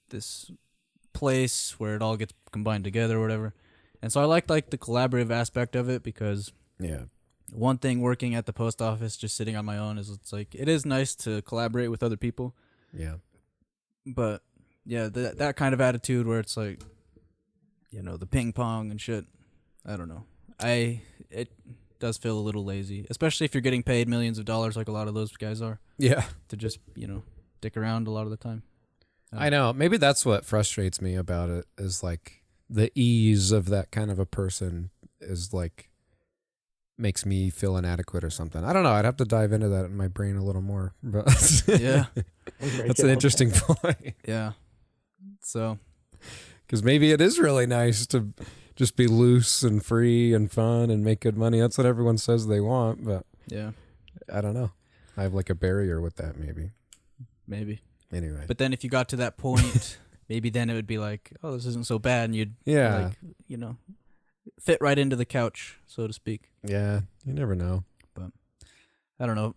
this place where it all gets combined together or whatever. And so I like the collaborative aspect of it, because Yeah. one thing working at the post office, just sitting on my own, is it's like it is nice to collaborate with other people. Yeah. But yeah, that kind of attitude where it's like, the ping pong and shit. I don't know. It does feel a little lazy, especially if you're getting paid millions of dollars like a lot of those guys are, Yeah. to just dick around a lot of the time. I know. Maybe that's what frustrates me about it, is like the ease of that kind of a person is like makes me feel inadequate or something. I don't know. I'd have to dive into that in my brain a little more. But Yeah. that's an interesting point. Yeah. So Because maybe it is really nice to just be loose and free and fun and make good money. That's what everyone says they want, but yeah, I don't know. I have like a barrier with that maybe. maybe. Anyway. But then if you got to that point, maybe then it would be like, oh, this isn't so bad, and you'd Yeah. like, fit right into the couch, so to speak. Yeah. You never know. I don't know.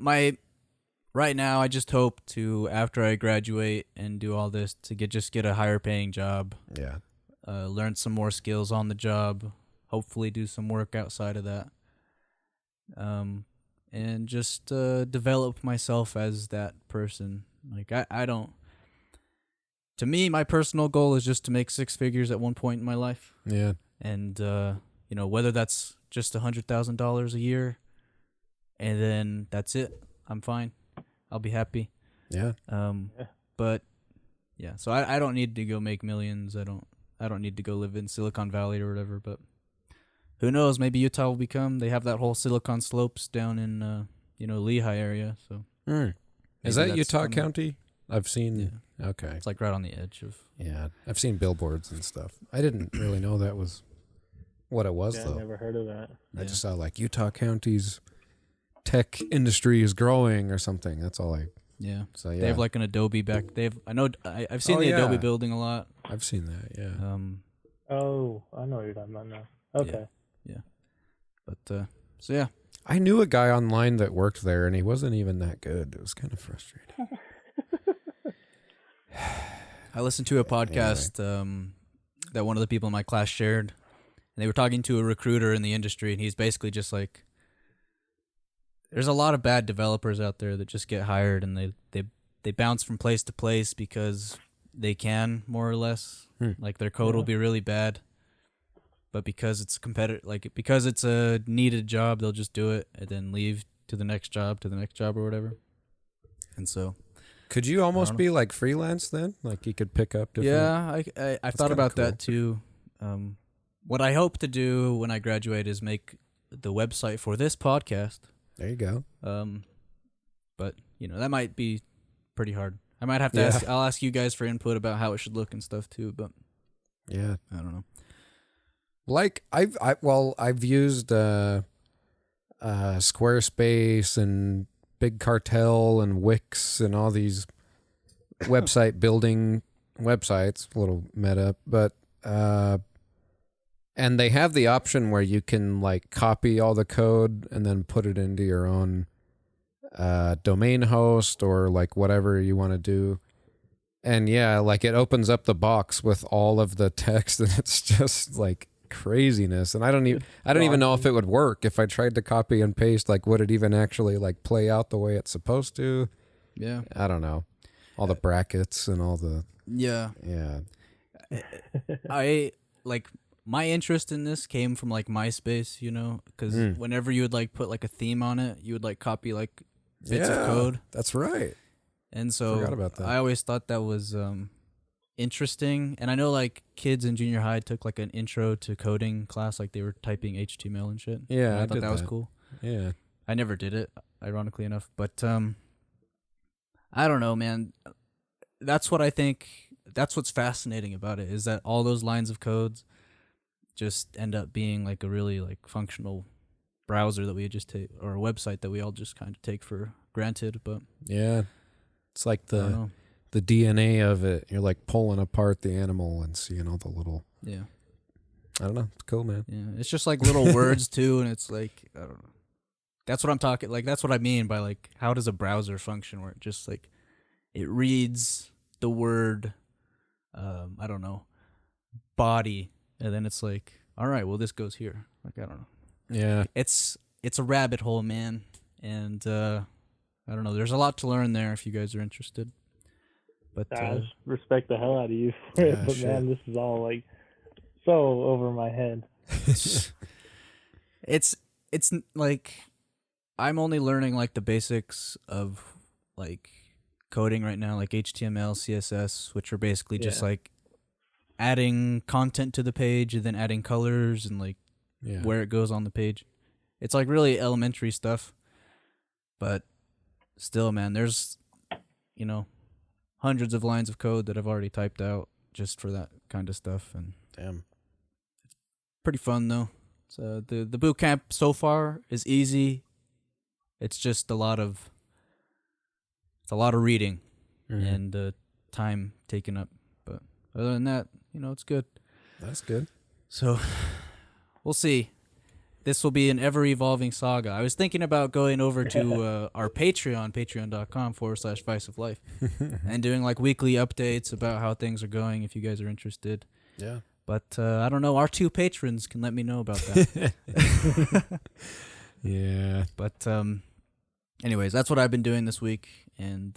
Right now, I just hope to, after I graduate and do all this, to get a higher paying job, Yeah. learn some more skills on the job, hopefully do some work outside of that, and just develop myself as that person. Like I don't. To me, my personal goal is just to make six figures at one point in my life, Yeah. and whether that's just $100,000 a year, and then that's it. I'm fine. I'll be happy. Yeah. But yeah, so I don't need to go make millions. I don't need to go live in Silicon Valley or whatever, but who knows? Maybe Utah will become. They have that whole Silicon Slopes down in Lehigh area. So Is maybe that that's Utah coming. County? I've seen. Yeah. Okay. It's like right on the edge of. Yeah, I've seen billboards and stuff. I didn't really know that was what it was Yeah, though. I never heard of that. I just saw like Utah County's tech industry is growing or something. That's all I. Yeah. So yeah, They have like an Adobe back. I've seen Oh, the Adobe yeah. building a lot. I've seen that. Yeah. Oh, I know what you're talking about now. Okay. But so yeah. I knew a guy online that worked there, and he wasn't even that good. It was kind of frustrating. I listened to a podcast that one of the people in my class shared, and they were talking to a recruiter in the industry, and he's basically just like, there's a lot of bad developers out there that just get hired, and they bounce from place to place because they can, more or less. Like their code will be really bad, but because it's because it's a needed job, they'll just do it and then leave to the next job or whatever. And so Could you almost be like freelance then? Like you could pick up different... yeah, I've thought about that too. What I hope to do when I graduate is make the website for this podcast. There you go. But that might be pretty hard. I might have to I'll ask you guys for input about how it should look and stuff too, but Yeah. I don't know. Like I've used Squarespace and Big Cartel and Wix and all these website building websites, a little meta, but and they have the option where you can like copy all the code and then put it into your own domain host or like whatever you want to do. And yeah, like it opens up the box with all of the text, and it's just like craziness. And I don't even know if it would work if I tried to copy and paste. Like, would it even actually like play out the way it's supposed to? Yeah, I don't know. All the brackets and all the Yeah. Yeah. I like my interest in this came from like MySpace, you know, because whenever you would like put like a theme on it, you would like copy like bits of code. That's right. And so Forgot about that. I always thought that was interesting. And I know like kids in junior high took like an intro to coding class, like they were typing HTML and shit. Yeah, And I thought did that was that. cool. Yeah. I never did it, ironically enough. But I don't know, man. That's what I think. That's what's fascinating about it, is that all those lines of codes just end up being like a really like functional browser that we just take, or a website that we all just kind of take for granted. But Yeah. It's like I don't know. the DNA of it. You're like pulling apart the animal and seeing all the little. Yeah. I don't know. It's cool, man. Yeah. It's just like little words too, and it's like I don't know. That's what I'm talking. Like that's what I mean by like how does a browser function? Where it just like it reads the word, I don't know, body, and then it's like, all right, well this goes here. Like I don't know. Yeah. It's a rabbit hole, man, and I don't know. There's a lot to learn there if you guys are interested. But I just respect the hell out of you for it, Yeah, but shit. man, this is all like so over my head. it's like I'm only learning like the basics of like coding right now, like HTML, CSS, which are basically just Yeah. like adding content to the page and then adding colors and like Yeah. where it goes on the page. It's like really elementary stuff. But still, man, there's, you know, hundreds of lines of code that I've already typed out just for that kind of stuff, and Damn. pretty fun though. So the boot camp so far is easy. It's just a lot of reading and time taken up. But other than that, you know, it's good. That's good. So we'll see. This will be an ever-evolving saga. I was thinking about going over to our Patreon, patreon.com/Vice of Life, and doing like weekly updates about how things are going if you guys are interested. Yeah. But I don't know. Our 2 patrons can let me know about that. Yeah. But anyways, that's what I've been doing this week. And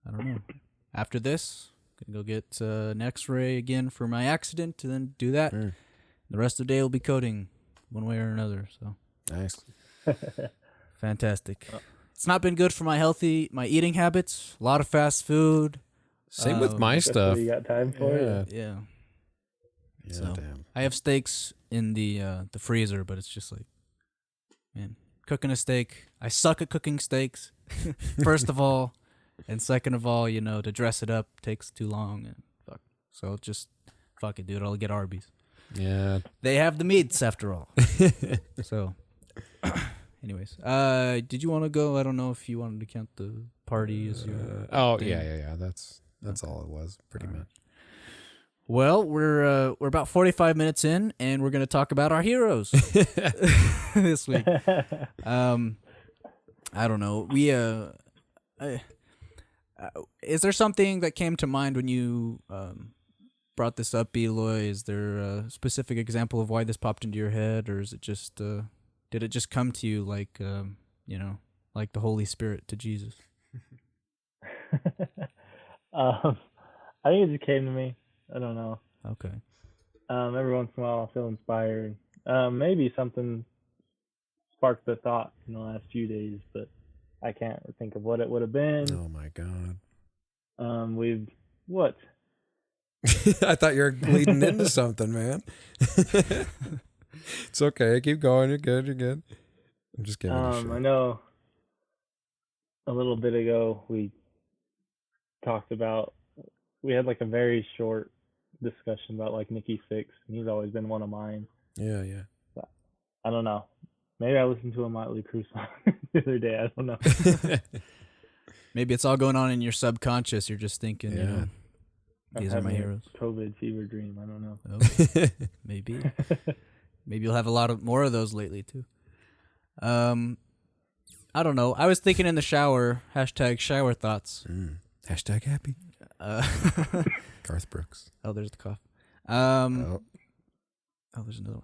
I don't know. After this, going to go get an x-ray again for my accident and then do that. The rest of the day will be coding one way or another. So Nice. fantastic. It's not been good for my eating habits. A lot of fast food. Same with my That's stuff. what you got time for? Yeah. Yeah. Yeah, So- damn. I have steaks in the freezer, but it's just like, man, cooking a steak. I suck at cooking steaks. First of all, and second of all, you know, to dress it up takes too long and fuck. So just fuck it, dude. I'll get Arby's. Yeah. They have the meats after all. So, anyways, did you want to go? I don't know if you wanted to count the party as your. Oh thing. yeah. That's all it was, pretty much. Well, we're about 45 minutes in, and we're gonna talk about our heroes this week. I don't know. Is there something that came to mind when you brought this up, Eloy? Is there a specific example of why this popped into your head, or is it just did it just come to you like you know, like the Holy Spirit to Jesus? I think it just came to me. I don't know. Okay. Every once in a while I feel inspired. Maybe something sparked the thought in the last few days, but I can't think of what it would have been. Oh my god. What? I thought you were leading into something, man. It's okay. Keep going. You're good. I'm just giving you shit. I know a little bit ago we talked about, we had like a very short discussion about like Nikki Sixx, and he's always been one of mine. Yeah. I don't know. Maybe I listened to a Motley Crue song the other day. I don't know. Maybe it's all going on in your subconscious. You're just thinking, you Yeah. know, I'm these are my having a heroes. COVID fever dream. I don't know. Oh, maybe. Maybe you'll have a lot more of those lately too. I don't know. I was thinking in the shower. #shower thoughts. Hashtag happy. Uh, Garth Brooks. oh, there's the cough. Oh. Oh, there's another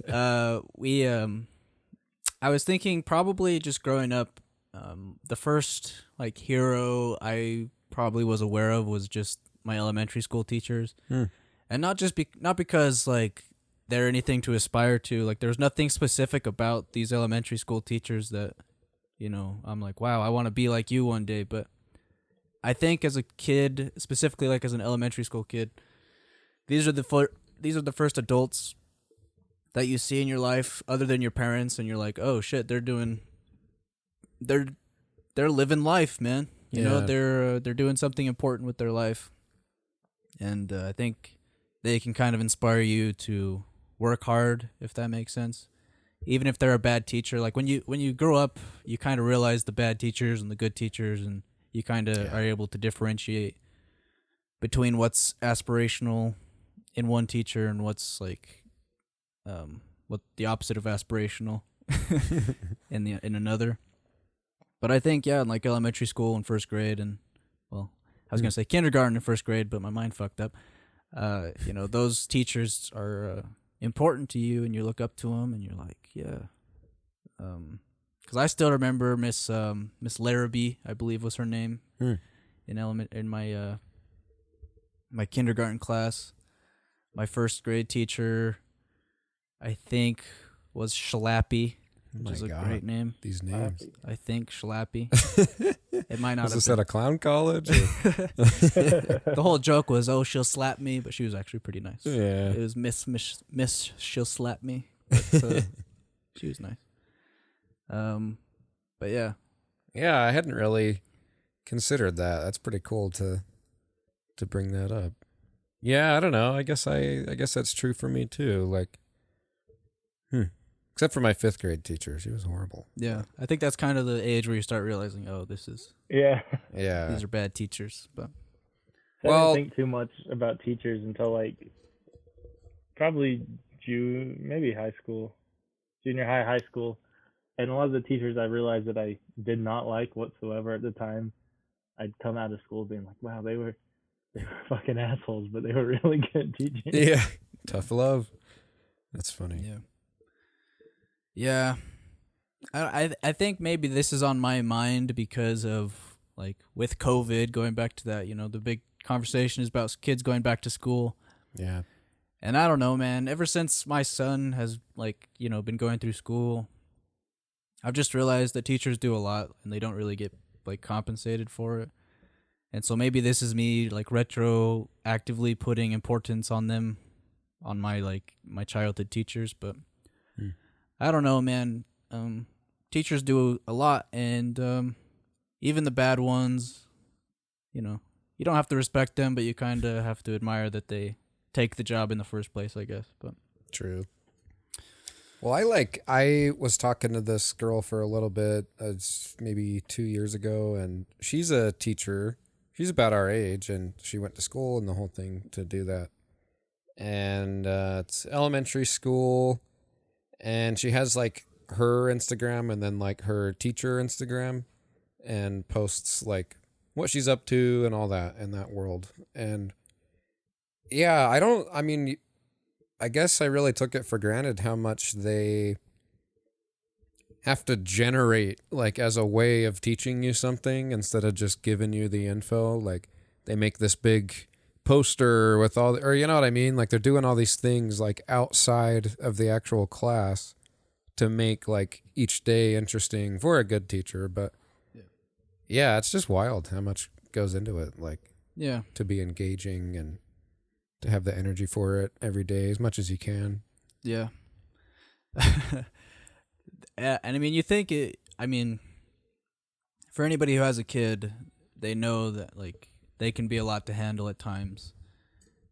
one. I was thinking probably just growing up, the first like hero I probably was aware of was just my elementary school teachers. Hmm. And not because like they're anything to aspire to. Like there's nothing specific about these elementary school teachers that, you know, I'm like, wow, I want to be like you one day. But I think as a kid, specifically like as an elementary school kid, these are the first adults that you see in your life other than your parents, and you're like, oh shit, they're living life, man. You know, they're doing something important with their life, and I think they can kind of inspire you to work hard, if that makes sense. Even if they're a bad teacher, like when you grow up, you kind of realize the bad teachers and the good teachers, and you kind of are able to differentiate between what's aspirational in one teacher and what's like what the opposite of aspirational in another. But I think in like elementary school and first grade, and well, I was gonna say kindergarten and first grade, but my mind fucked up. You know, those teachers are important to you, and you look up to them, and you're like, yeah. Because I still remember Miss Larrabee, I believe was her name, in my kindergarten class. My first grade teacher, I think, was Schlappy, which is a great name. These names. I think Schlappy. It might not Was have this been. at a clown college? The whole joke was, oh, she'll slap me, but she was actually pretty nice. Yeah. It was Miss she'll slap me. But, she was nice. But yeah. Yeah, I hadn't really considered that. That's pretty cool to bring that up. Yeah, I don't know. I guess that's true for me too. Like, except for my 5th grade teacher, she was horrible. Yeah, I think that's kind of the age where you start realizing, oh, these are bad teachers. But I didn't think too much about teachers until like probably maybe high school, junior high school, and a lot of the teachers I realized that I did not like whatsoever at the time. I'd come out of school being like, wow, they were fucking assholes, but they were really good teaching. Yeah, tough love. That's funny. Yeah. I think maybe this is on my mind because of like with COVID, going back to that, you know, the big conversation is about kids going back to school. Yeah. And I don't know, man, ever since my son has like, you know, been going through school, I've just realized that teachers do a lot and they don't really get like compensated for it. And so maybe this is me like retroactively putting importance on them, on my childhood teachers, but I don't know, man. Teachers do a lot, and even the bad ones, you know, you don't have to respect them, but you kind of have to admire that they take the job in the first place, I guess. But true. Well, I was talking to this girl for a little bit, maybe 2 years ago, and she's a teacher. She's about our age, and she went to school and the whole thing to do that. And it's elementary school, and she has like her Instagram and then like her teacher Instagram, and posts like what she's up to and all that in that world. And yeah, I guess I really took it for granted how much they have to generate like as a way of teaching you something instead of just giving you the info. Like they make this big poster with or you know what I mean? Like they're doing all these things like outside of the actual class to make like each day interesting for a good teacher. But yeah, it's just wild how much goes into it. Like to be engaging and to have the energy for it every day as much as you can. Yeah. And I mean, for anybody who has a kid, they know that like they can be a lot to handle at times.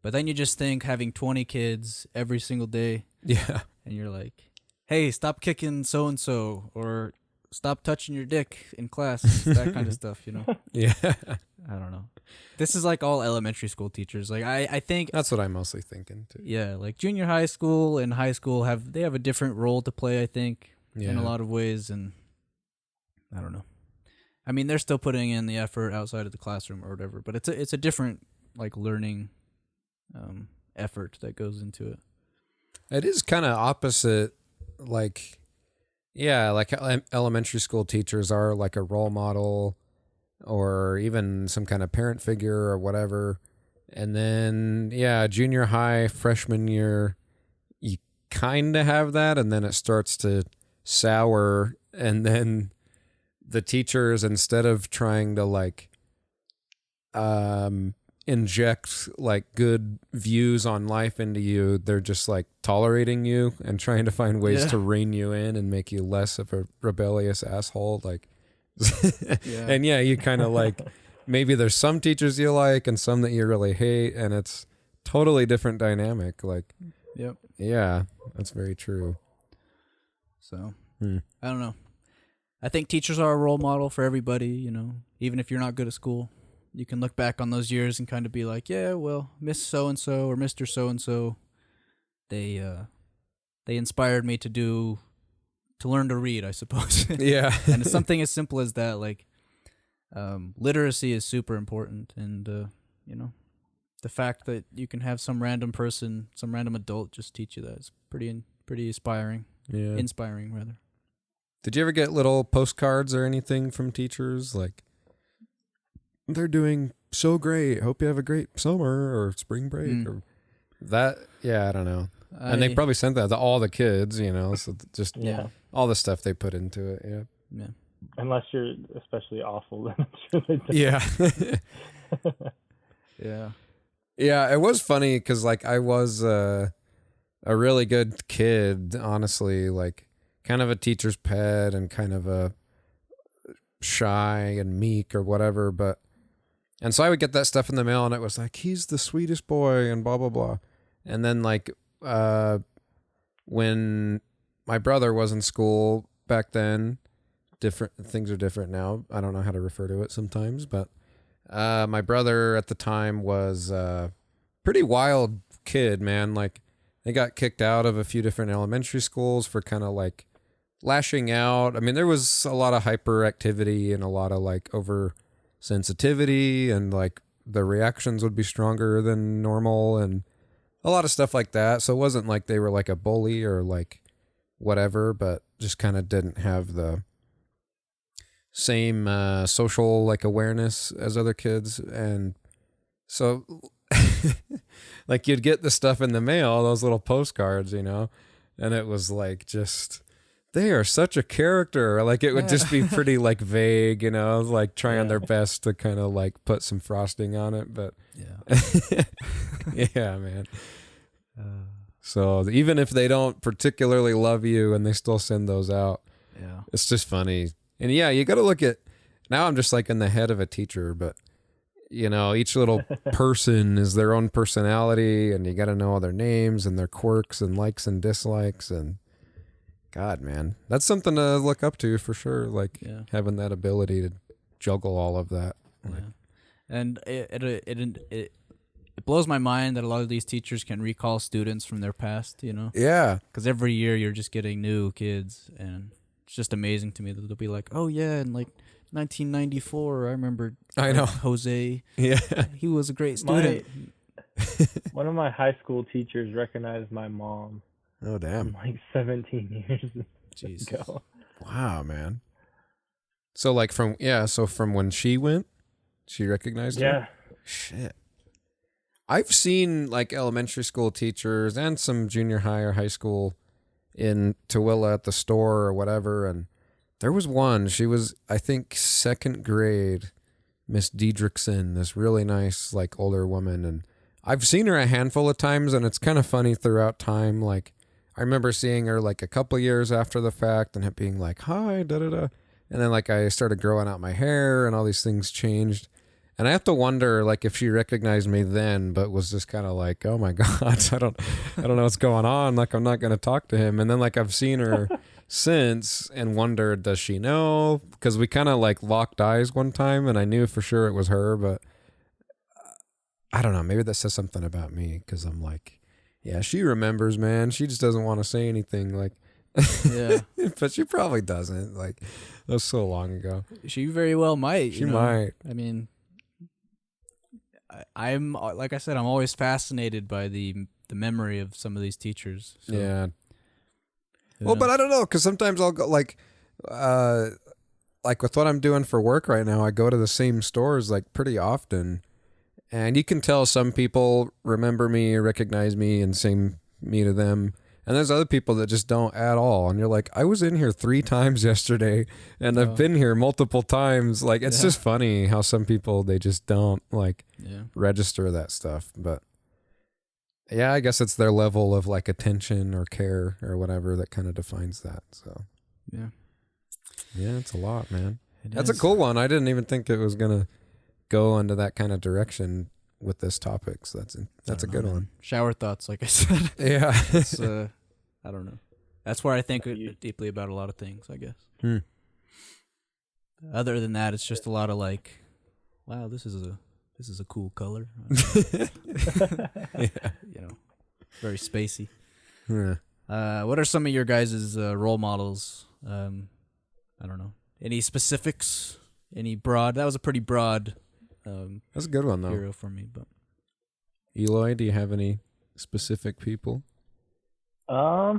But then you just think having 20 kids every single day. Yeah. And you're like, hey, stop kicking so-and-so, or stop touching your dick in class, that kind of stuff, you know? Yeah. I don't know. This is like all elementary school teachers. Like I think that's what I'm mostly thinking too. Yeah, like junior high school and high school have a different role to play, I think, in a lot of ways, and I don't know. I mean, they're still putting in the effort outside of the classroom or whatever, but it's a different like learning effort that goes into it. It is kind of opposite, like like elementary school teachers are like a role model or even some kind of parent figure or whatever. And then, yeah, junior high, freshman year, you kind of have that, and then it starts to sour. And then the teachers, instead of trying to like inject like good views on life into you, they're just like tolerating you and trying to find ways to rein you in and make you less of a rebellious asshole. Like, and yeah, you kind of like, maybe there's some teachers you like and some that you really hate, and it's totally different dynamic. Like, yeah, that's very true. So, I don't know. I think teachers are a role model for everybody, you know, even if you're not good at school. You can look back on those years and kind of be like, yeah, well, Miss So-and-so or Mr. So-and-so, they inspired me to learn to read, I suppose. Yeah. And it's something as simple as that, like, literacy is super important. And, you know, the fact that you can have some random person, some random adult just teach you that is pretty inspiring. Yeah. Inspiring, rather. Did you ever get little postcards or anything from teachers? Like, they're doing so great. Hope you have a great summer or spring break or that. Yeah, I don't know. And they probably sent that to all the kids, you know, so just all the stuff they put into it. Yeah. Yeah. Unless you're especially awful, then I'm sure they don't. Yeah. Yeah. Yeah, it was funny because, like, I was a really good kid, honestly, like, kind of a teacher's pet and kind of a shy and meek or whatever, and so I would get that stuff in the mail and it was like, he's the sweetest boy and blah, blah, blah. And then, like, when my brother was in school back then, different things are different now. I don't know how to refer to it sometimes, but my brother at the time was a pretty wild kid, man. Like, they got kicked out of a few different elementary schools for kind of like lashing out. I mean, there was a lot of hyperactivity and a lot of like oversensitivity, and like the reactions would be stronger than normal and a lot of stuff like that. So it wasn't like they were like a bully or like whatever, but just kind of didn't have the same social like awareness as other kids. And so like you'd get the stuff in the mail, those little postcards, you know, and it was like, just, they are such a character. Like, it would just be pretty like vague, you know, like trying their best to kind of like put some frosting on it. But yeah, man. So even if they don't particularly love you and they still send those out, it's just funny. And yeah, you got to look at, now I'm just like in the head of a teacher, but you know, each little person is their own personality, and you got to know all their names and their quirks and likes and dislikes. And God, man, that's something to look up to for sure. Like having that ability to juggle all of that. Like, and it blows my mind that a lot of these teachers can recall students from their past, you know? Yeah. Because every year you're just getting new kids, and it's just amazing to me that they'll be like, oh yeah, and like 1994, I remember Jose. Yeah. He was a great student. One of my high school teachers recognized my mom. Oh, damn. Like 17 years ago. Wow, man. So like from when she went, she recognized her? Shit. I've seen like elementary school teachers and some junior high or high school in Tooele at the store or whatever, and there was one, she was, I think, second grade, Miss Diedrichson, this really nice, like, older woman, and I've seen her a handful of times, and it's kind of funny throughout time. Like, I remember seeing her, like, a couple years after the fact, and it being like, hi, da-da-da, and then, like, I started growing out my hair, and all these things changed, and I have to wonder, like, if she recognized me then, but was just kind of like, oh my God, I don't know what's going on, like, I'm not going to talk to him, and then, like, I've seen her since and wondered, does she know? Because we kind of like locked eyes one time and I knew for sure it was her, but I don't know, maybe that says something about me, because I'm like, yeah, she remembers, man, she just doesn't want to say anything, like, but she probably doesn't, like, that was so long ago. She very well might. She might. I mean, I'm like I said, I'm always fascinated by the memory of some of these teachers. So. Yeah. Well, but I don't know, because sometimes I'll go like with what I'm doing for work right now, I go to the same stores like pretty often, And you can tell some people remember me or recognize me and sing me to them. And there's other people that just don't at all. And you're like, I was in here 3 times yesterday and I've been here multiple times. Like, it's just funny how some people, they just don't like register that stuff. But yeah, I guess it's their level of like attention or care or whatever that kind of defines that. So yeah, it's a lot, man. That's a cool one. I didn't even think it was going to go into that kind of direction with this topic. So that's a good one. Shower thoughts, like I said. Yeah. It's, I don't know. That's where I think deeply about a lot of things, I guess. Other than that, it's just a lot of like, wow, this is a cool color. You know, very spacey. Yeah. What are some of your guys' role models? I don't know. Any specifics? Any broad? That was a pretty broad That's a good one, though. hero for me. But Eloy, do you have any specific people? I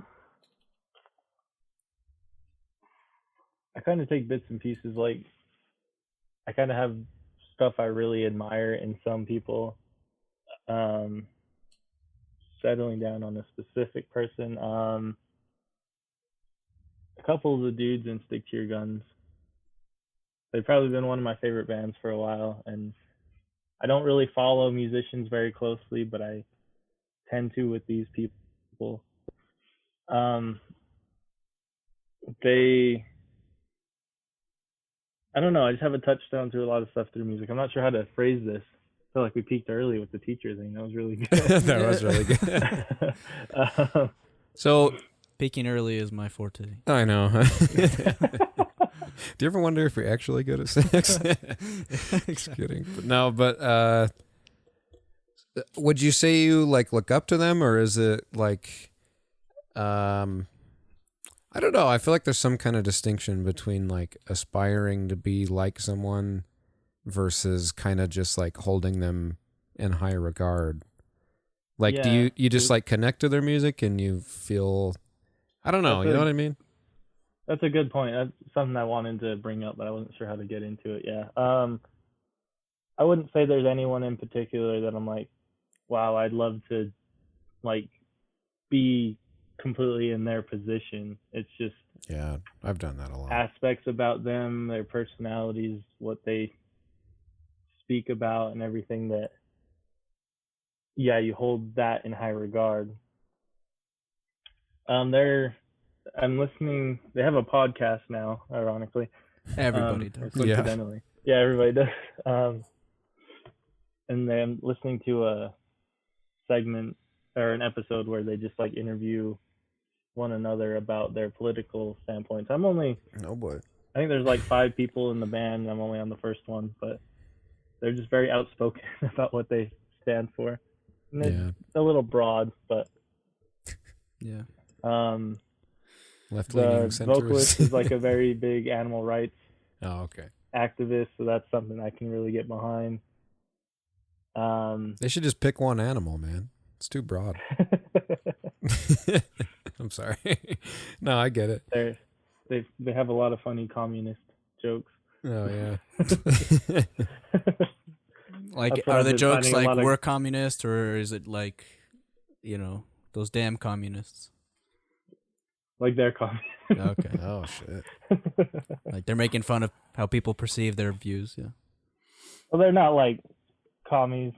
kind of take bits and pieces. Like, I kind of have stuff I really admire in some people. Settling down on a specific person. A couple of the dudes in Stick to Your Guns. They've probably been one of my favorite bands for a while, and I don't really follow musicians very closely, but I tend to with these people. I don't know, I just have a touchstone through a lot of stuff through music. I'm not sure how to phrase this. I feel like we peaked early with the teacher thing. That was really good. That was really good. So, peaking early is my forte. I know. Do you ever wonder if you're actually good at sex? Just kidding. But would you say you like look up to them, or is it like, I don't know. I feel like there's some kind of distinction between like aspiring to be like someone versus kind of just like holding them in high regard. Like, do you just like connect to their music and you feel, I don't know, you know what I mean? That's a good point. That's something I wanted to bring up, but I wasn't sure how to get into it. Yeah. I wouldn't say there's anyone in particular that I'm like, wow, I'd love to like be completely in their position. It's just, yeah, I've done that a lot. Aspects about them, their personalities, what they speak about, and everything that, you hold that in high regard. I'm listening. They have a podcast now, ironically. Everybody does. Coincidentally. Yeah, everybody does. And then listening to a segment or an episode where they just like interview one another about their political standpoints. Oh boy. I think there's like 5 people in the band, and I'm only on the first one, but they're just very outspoken about what they stand for. And it's a little broad, but yeah. Left-leaning the vocalist is like a very big animal rights activist, so that's something I can really get behind. They should just pick one animal, man. It's too broad. I'm sorry. No, I get it. They have a lot of funny communist jokes. Oh yeah. Like, are the jokes like we're communist, or is it like, those damn communists? Like they're communist. Okay. Oh shit. Like they're making fun of how people perceive their views. Yeah. Well, they're not like commies.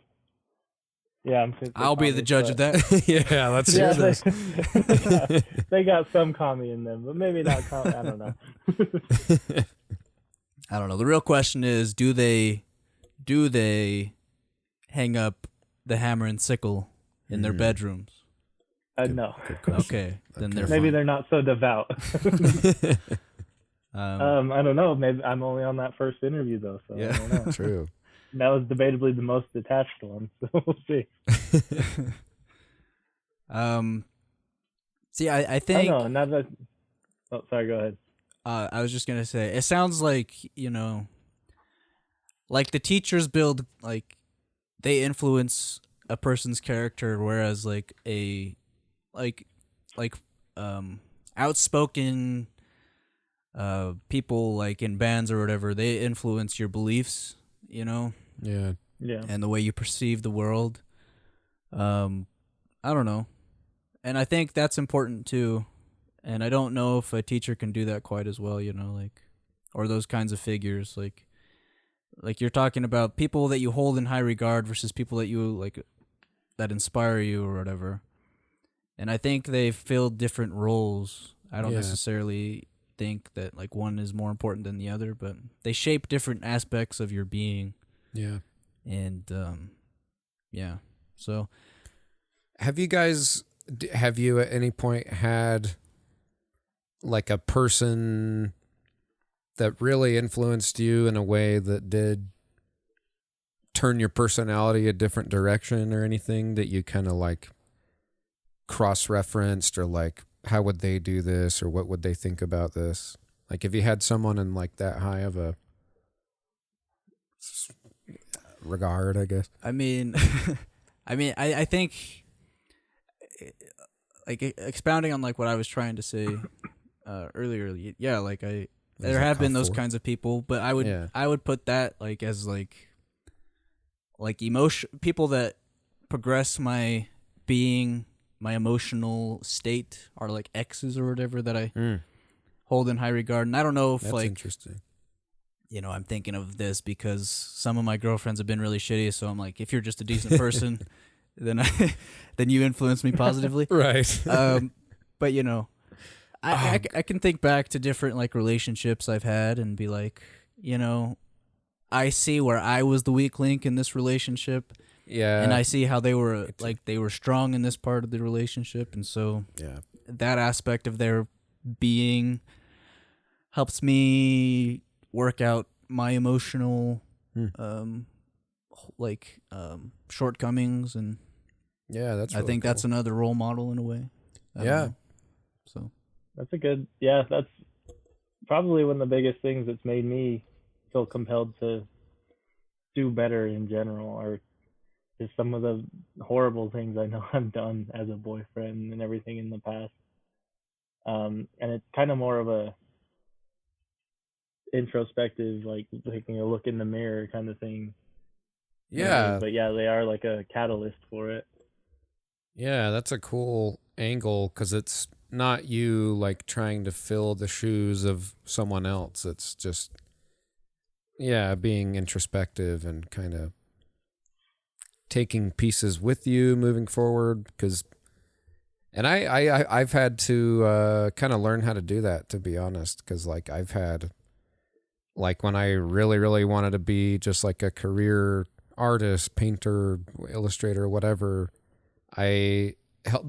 Yeah, I'll be the judge of that. Yeah, let's hear this. They got some commie in them, but maybe not commie. I don't know. I don't know. The real question is, do they hang up the hammer and sickle in their bedrooms? No. Okay, then they're maybe fine. they're not so devout. I don't know. Maybe I'm only on that first interview though, so yeah, I don't know. True. That was debatably the most detached one, so we'll see. See, I think. Oh, no, not that. Oh, sorry. Go ahead. I was just gonna say, it sounds like like the teachers build, like they influence a person's character, whereas like outspoken people like in bands or whatever, they influence your beliefs. Yeah. Yeah. and the way you perceive the world. I don't know. And I think that's important too. And I don't know if a teacher can do that quite as well, like, or those kinds of figures, like you're talking about people that you hold in high regard versus people that you like that inspire you or whatever. And I think they filled different roles. I don't necessarily think that like one is more important than the other, but they shape different aspects of your being. Yeah. And yeah. So have you at any point had like a person that really influenced you in a way that did turn your personality a different direction or anything that you kind of like cross-referenced, or like how would they do this or what would they think about this? Like if you had someone in like that high of a regard, I guess. I mean I think like expounding on like what I was trying to say earlier, yeah, like there have been those kinds of people, but I would put that like as like emotion, people that progress my being, my emotional state are like X's or whatever that I hold in high regard. And I don't know if that's interesting. I'm thinking of this because some of my girlfriends have been really shitty, so I'm like, if you're just a decent person, then you influence me positively. Right. But I can think back to different like relationships I've had and be like, I see where I was the weak link in this relationship. Yeah. And I see how they were strong in this part of the relationship, and so that aspect of their being helps me work out my emotional shortcomings, and that's I think that's another role model in a way. I don't know. So that's a good, that's probably one of the biggest things that's made me feel compelled to do better in general, or just some of the horrible things I know I've done as a boyfriend and everything in the past. And it's kind of more of a introspective, like taking a look in the mirror kind of thing. Yeah. But yeah, they are like a catalyst for it. Yeah, that's a cool angle because it's not you like trying to fill the shoes of someone else. It's just, being introspective and kind of taking pieces with you moving forward. And I've had to kind of learn how to do that, to be honest, because like I've had, like when I really, really wanted to be just like a career artist, painter, illustrator, whatever, I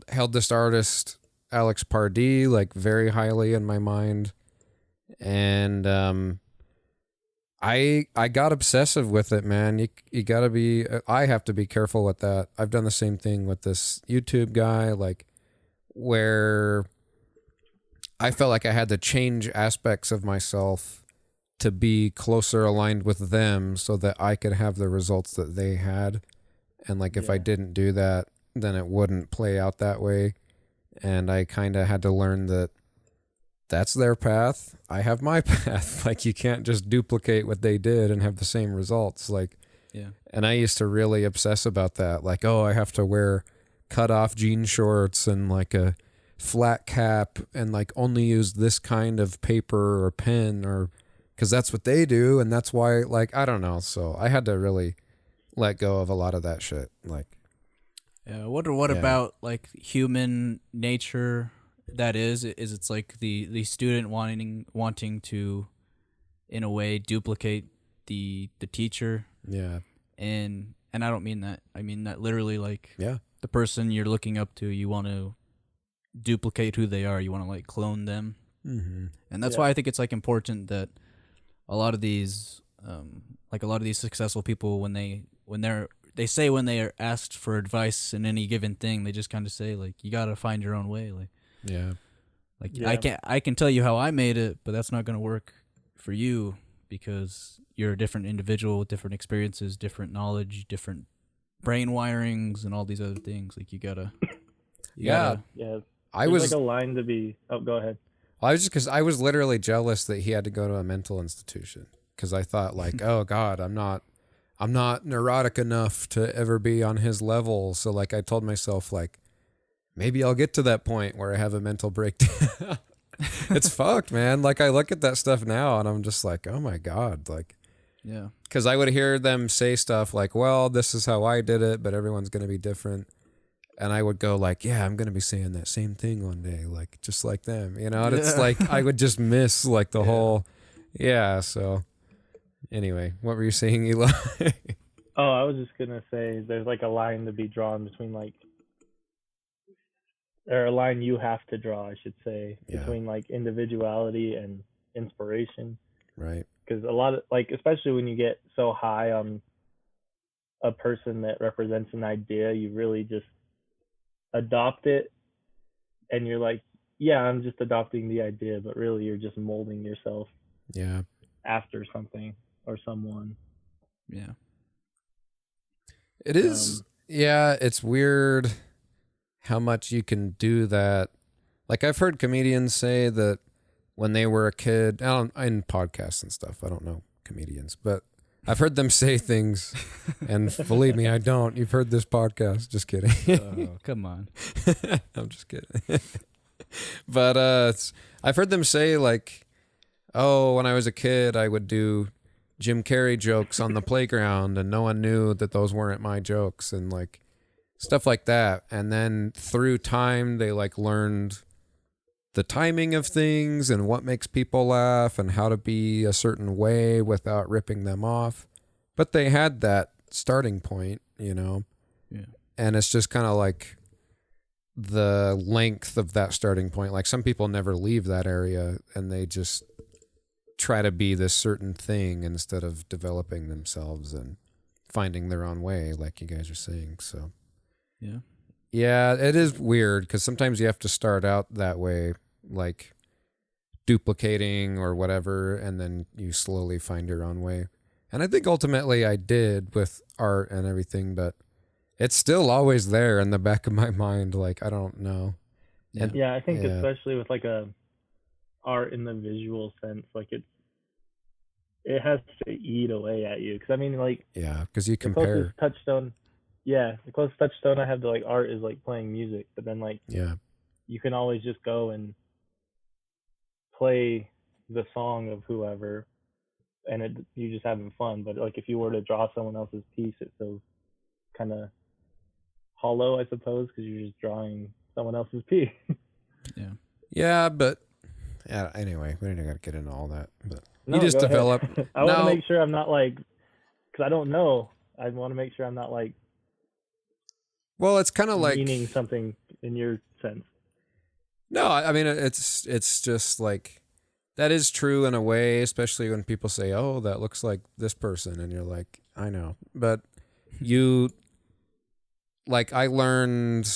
held this artist, Alex Pardee, like very highly in my mind. And I got obsessive with it, man. You gotta be, I have to be careful with that. I've done the same thing with this YouTube guy, like where I felt like I had to change aspects of myself to be closer aligned with them so that I could have the results that they had. And like, if I didn't do that, then it wouldn't play out that way. And I kind of had to learn that that's their path. I have my path. Like, you can't just duplicate what they did and have the same results. Like, and I used to really obsess about that. Like, oh, I have to wear cut off jean shorts and like a flat cap and like only use this kind of paper or pen, or because that's what they do. And that's why, like, I don't know. So I had to really let go of a lot of that shit. Like, I wonder what about like human nature that is it's like the student wanting to in a way duplicate the teacher. Yeah. And I don't mean that. I mean that literally, like the person you're looking up to, you want to duplicate who they are. You want to like clone them. Mm-hmm. And that's why I think it's like important that a lot of these successful people, when they are asked for advice in any given thing, they just kind of say like, you got to find your own way. I can tell you how I made it, but that's not going to work for you because you're a different individual with different experiences, different knowledge, different brain wirings, and all these other things. Like you gotta. I was like a line to be. Oh, go ahead. I was literally jealous that he had to go to a mental institution because I thought like, oh God, I'm I'm not neurotic enough to ever be on his level. So like I told myself like maybe I'll get to that point where I have a mental breakdown. It's fucked, man. Like I look at that stuff now and I'm just like, oh my God. Like, Yeah. because I would hear them say stuff like, well, this is how I did it, but everyone's going to be different. And I would go like, yeah, I'm going to be saying that same thing one day, like just like them, you know? And it's Yeah. like, I would just miss like the Yeah. whole, yeah. So anyway, what were you saying, Eli? Oh, I was just gonna say there's like a line to be drawn between like, or a line you have to draw, I should say, Yeah. between like individuality and inspiration. Right. Because a lot of like, especially when you get so high on a person that represents an idea, you really just adopt it, and you're like, yeah, I'm just adopting the idea, but really you're just molding yourself Yeah. after something or someone. Yeah. It is. Yeah. It's weird how much you can do that. Like I've heard comedians say that when they were a kid, in podcasts and stuff, I don't know comedians, but I've heard them say things, and believe me, I don't. You've heard this podcast. Just kidding. Oh, come on. I'm just kidding. But I've heard them say like, oh, when I was a kid, I would do Jim Carrey jokes on the playground, and no one knew that those weren't my jokes, and like stuff like that. And then through time, they like learned the timing of things and what makes people laugh and how to be a certain way without ripping them off. But they had that starting point, you know? Yeah. And it's just kind of like the length of that starting point. Like some people never leave that area and they just try to be this certain thing instead of developing themselves and finding their own way, like you guys are saying. So, Yeah. yeah, it is weird because sometimes you have to start out that way, like duplicating or whatever, and then you slowly find your own way. And I think ultimately I did with art and everything, but it's still always there in the back of my mind. Like, I don't know. And Yeah, I think Yeah. especially with like a art in the visual sense, like it has to eat away at you. Because I mean, like yeah, because you the compare. closest touchstone, yeah, the closest touchstone I have to like art is like playing music. But then like Yeah, you can always just go and play the song of whoever, and you just having fun. But like if you were to draw someone else's piece, it feels kind of hollow, I suppose, because you're just drawing someone else's piece. Yeah. yeah, but yeah. Anyway, we don't got to get into all that. But No, you just go ahead. develop. I want to No. make sure I'm not like, because I don't know. I want to make sure I'm not like Well, it's kind of like meaning something in your sense. No, I mean it's just like that is true in a way, especially when people say, "Oh, that looks like this person," and you're like, "I know," but you like I learned.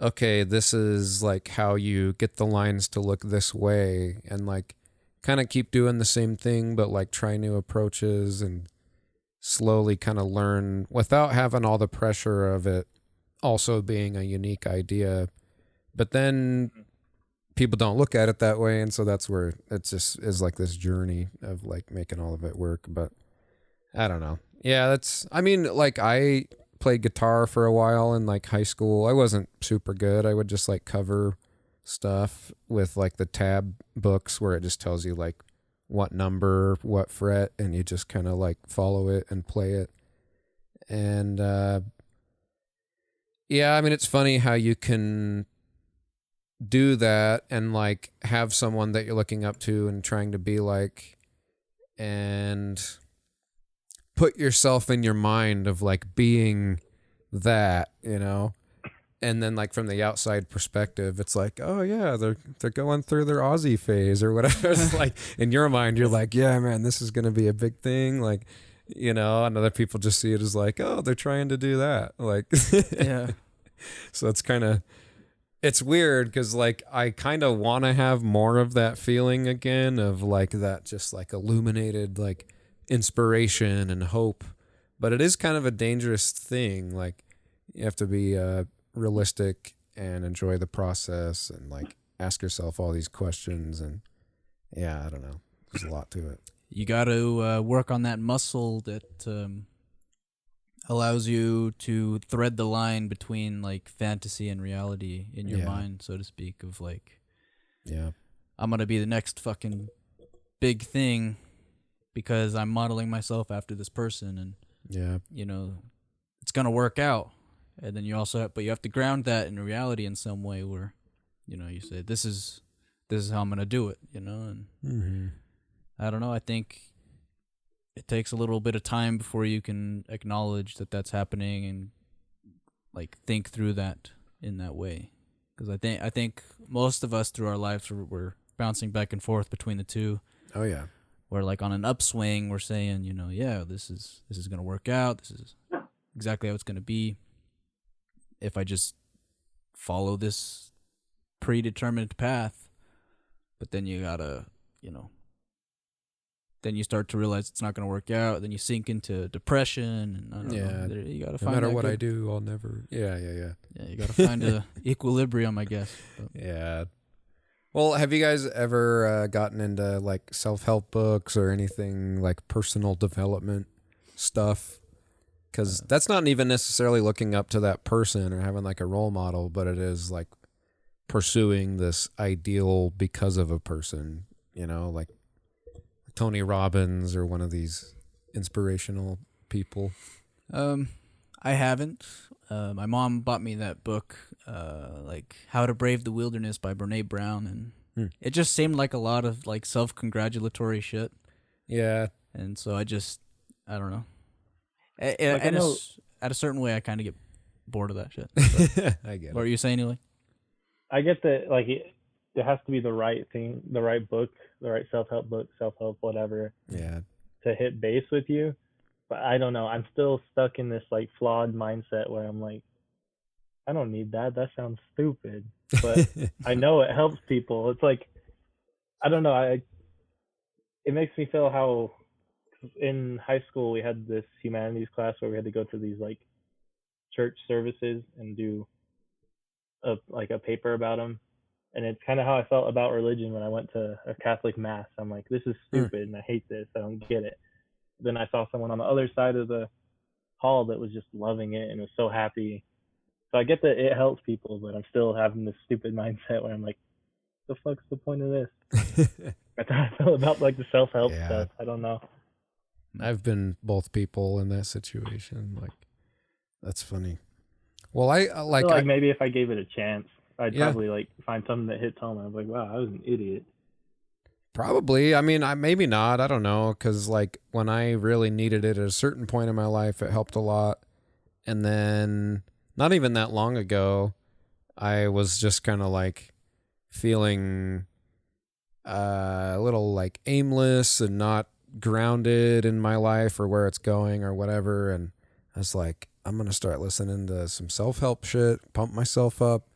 Okay, this is like how you get the lines to look this way, and like kind of keep doing the same thing, but like try new approaches and slowly kind of learn without having all the pressure of it also being a unique idea. But then people don't look at it that way, and so that's where it just is like this journey of like making all of it work. But I don't know. Yeah, that's I mean, like I played guitar for a while in like high school. I wasn't super good. I would just like cover stuff with like the tab books where it just tells you like what number, what fret, and you just kind of like follow it and play it. And yeah, I mean it's funny how you can do that and like have someone that you're looking up to and trying to be like and put yourself in your mind of like being that, you know, and then like from the outside perspective it's like, oh yeah, they're going through their Aussie phase or whatever. It's like in your mind you're like, yeah man, this is gonna be a big thing, like, you know, and other people just see it as like, oh, they're trying to do that, like Yeah. so it's kind of it's weird because like I kind of want to have more of that feeling again of like that just like illuminated like inspiration and hope, but it is kind of a dangerous thing. Like you have to be realistic and enjoy the process and like ask yourself all these questions, and yeah, I don't know, there's a lot to it. you got to work on that muscle that allows you to thread the line between like fantasy and reality in your mind, so to speak, of like, I'm gonna be the next fucking big thing because I'm modeling myself after this person, and you know, it's gonna work out. And then you also but you have to ground that in reality in some way where, you know, you say this is how I'm gonna do it, you know. And I don't know, I think it takes a little bit of time before you can acknowledge that that's happening and like think through that in that way. Because I think most of us through our lives we're bouncing back and forth between the two. Oh yeah. Where like on an upswing we're saying, you know, yeah, this is gonna work out. This is exactly how it's gonna be if I just follow this predetermined path. But then you gotta, you know, then you start to realize it's not going to work out. Then you sink into depression, and I don't know. You got to find. No matter what I do, I'll never. Yeah. Yeah, you got to find a equilibrium, I guess. But. Yeah. Well, have you guys ever gotten into like self-help books or anything like personal development stuff? Because that's not even necessarily looking up to that person or having like a role model, but it is like pursuing this ideal because of a person. You know, like Tony Robbins or one of these inspirational people. I haven't. My mom bought me that book, like How to Brave the Wilderness by Brene Brown, and it just seemed like a lot of like self-congratulatory shit. Yeah. And so I don't know. At a certain way, I kind of get bored of that shit. I get it. What are you saying, Eli? I get that, like, it has to be the right thing, the right book, the right self-help book, self-help, whatever. Yeah. To hit base with you. But I don't know. I'm still stuck in this, like, flawed mindset where I'm like, I don't need that. That sounds stupid. But I know it helps people. It's like, I don't know. It makes me feel how in high school we had this humanities class where we had to go to these, like, church services and do a paper about them. And it's kind of how I felt about religion when I went to a Catholic mass. I'm like, this is stupid and I hate this. I don't get it. Then I saw someone on the other side of the hall that was just loving it and was so happy. So I get that it helps people, but I'm still having this stupid mindset where I'm like, the fuck's the point of this? That's how I feel about like the self-help stuff. I don't know. I've been both people in that situation. Like, that's funny. Well, I feel like maybe if I gave it a chance, I'd probably like find something that hits home. I was like, wow, I was an idiot. Probably. I mean, maybe not. I don't know. Because like when I really needed it at a certain point in my life, it helped a lot. And then not even that long ago, I was just kind of like feeling a little like aimless and not grounded in my life or where it's going or whatever. And I was like, I'm going to start listening to some self-help shit, pump myself up,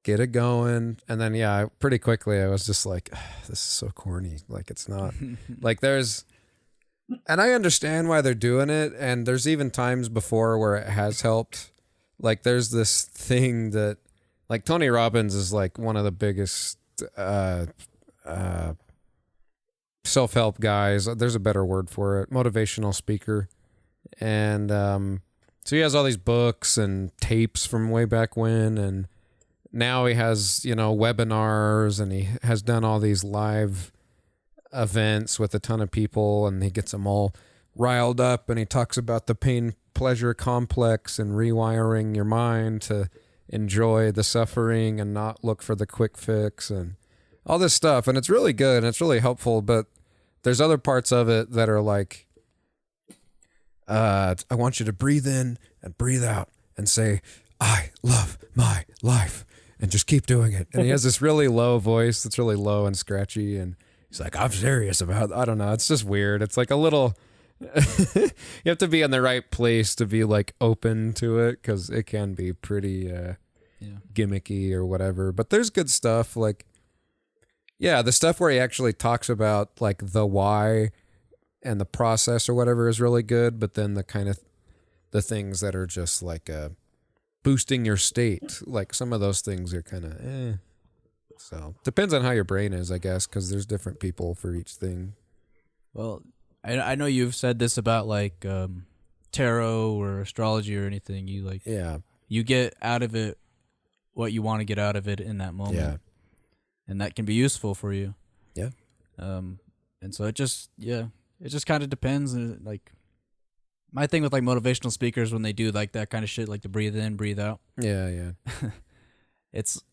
get it going. And then, pretty quickly I was just like, this is so corny. Like, it's not like and I understand why they're doing it. And there's even times before where it has helped. Like there's this thing that like Tony Robbins is like one of the biggest, self-help guys. There's a better word for it. Motivational speaker. And, so he has all these books and tapes from way back when, and now he has, webinars, and he has done all these live events with a ton of people, and he gets them all riled up, and he talks about the pain-pleasure complex and rewiring your mind to enjoy the suffering and not look for the quick fix and all this stuff. And it's really good, and it's really helpful, but there's other parts of it that are like, I want you to breathe in and breathe out and say, I love my life, and just keep doing it. And he has this really low voice that's really low and scratchy, and he's like, I'm serious about, I don't know. It's just weird. It's like a little, you have to be in the right place to be like open to it, because it can be pretty gimmicky or whatever. But there's good stuff. Like, the stuff where he actually talks about like the why and the process or whatever is really good, but then the kind of the things that are just like boosting your state, like some of those things are kind of So depends on how your brain is, I guess, because there's different people for each thing. Well, I know you've said this about like tarot or astrology or anything. You like you get out of it what you want to get out of it in that moment. Yeah. And that can be useful for you. Yeah. And so it just kind of depends. Like my thing with like motivational speakers when they do like that kind of shit, like the breathe in, breathe out. Yeah. It's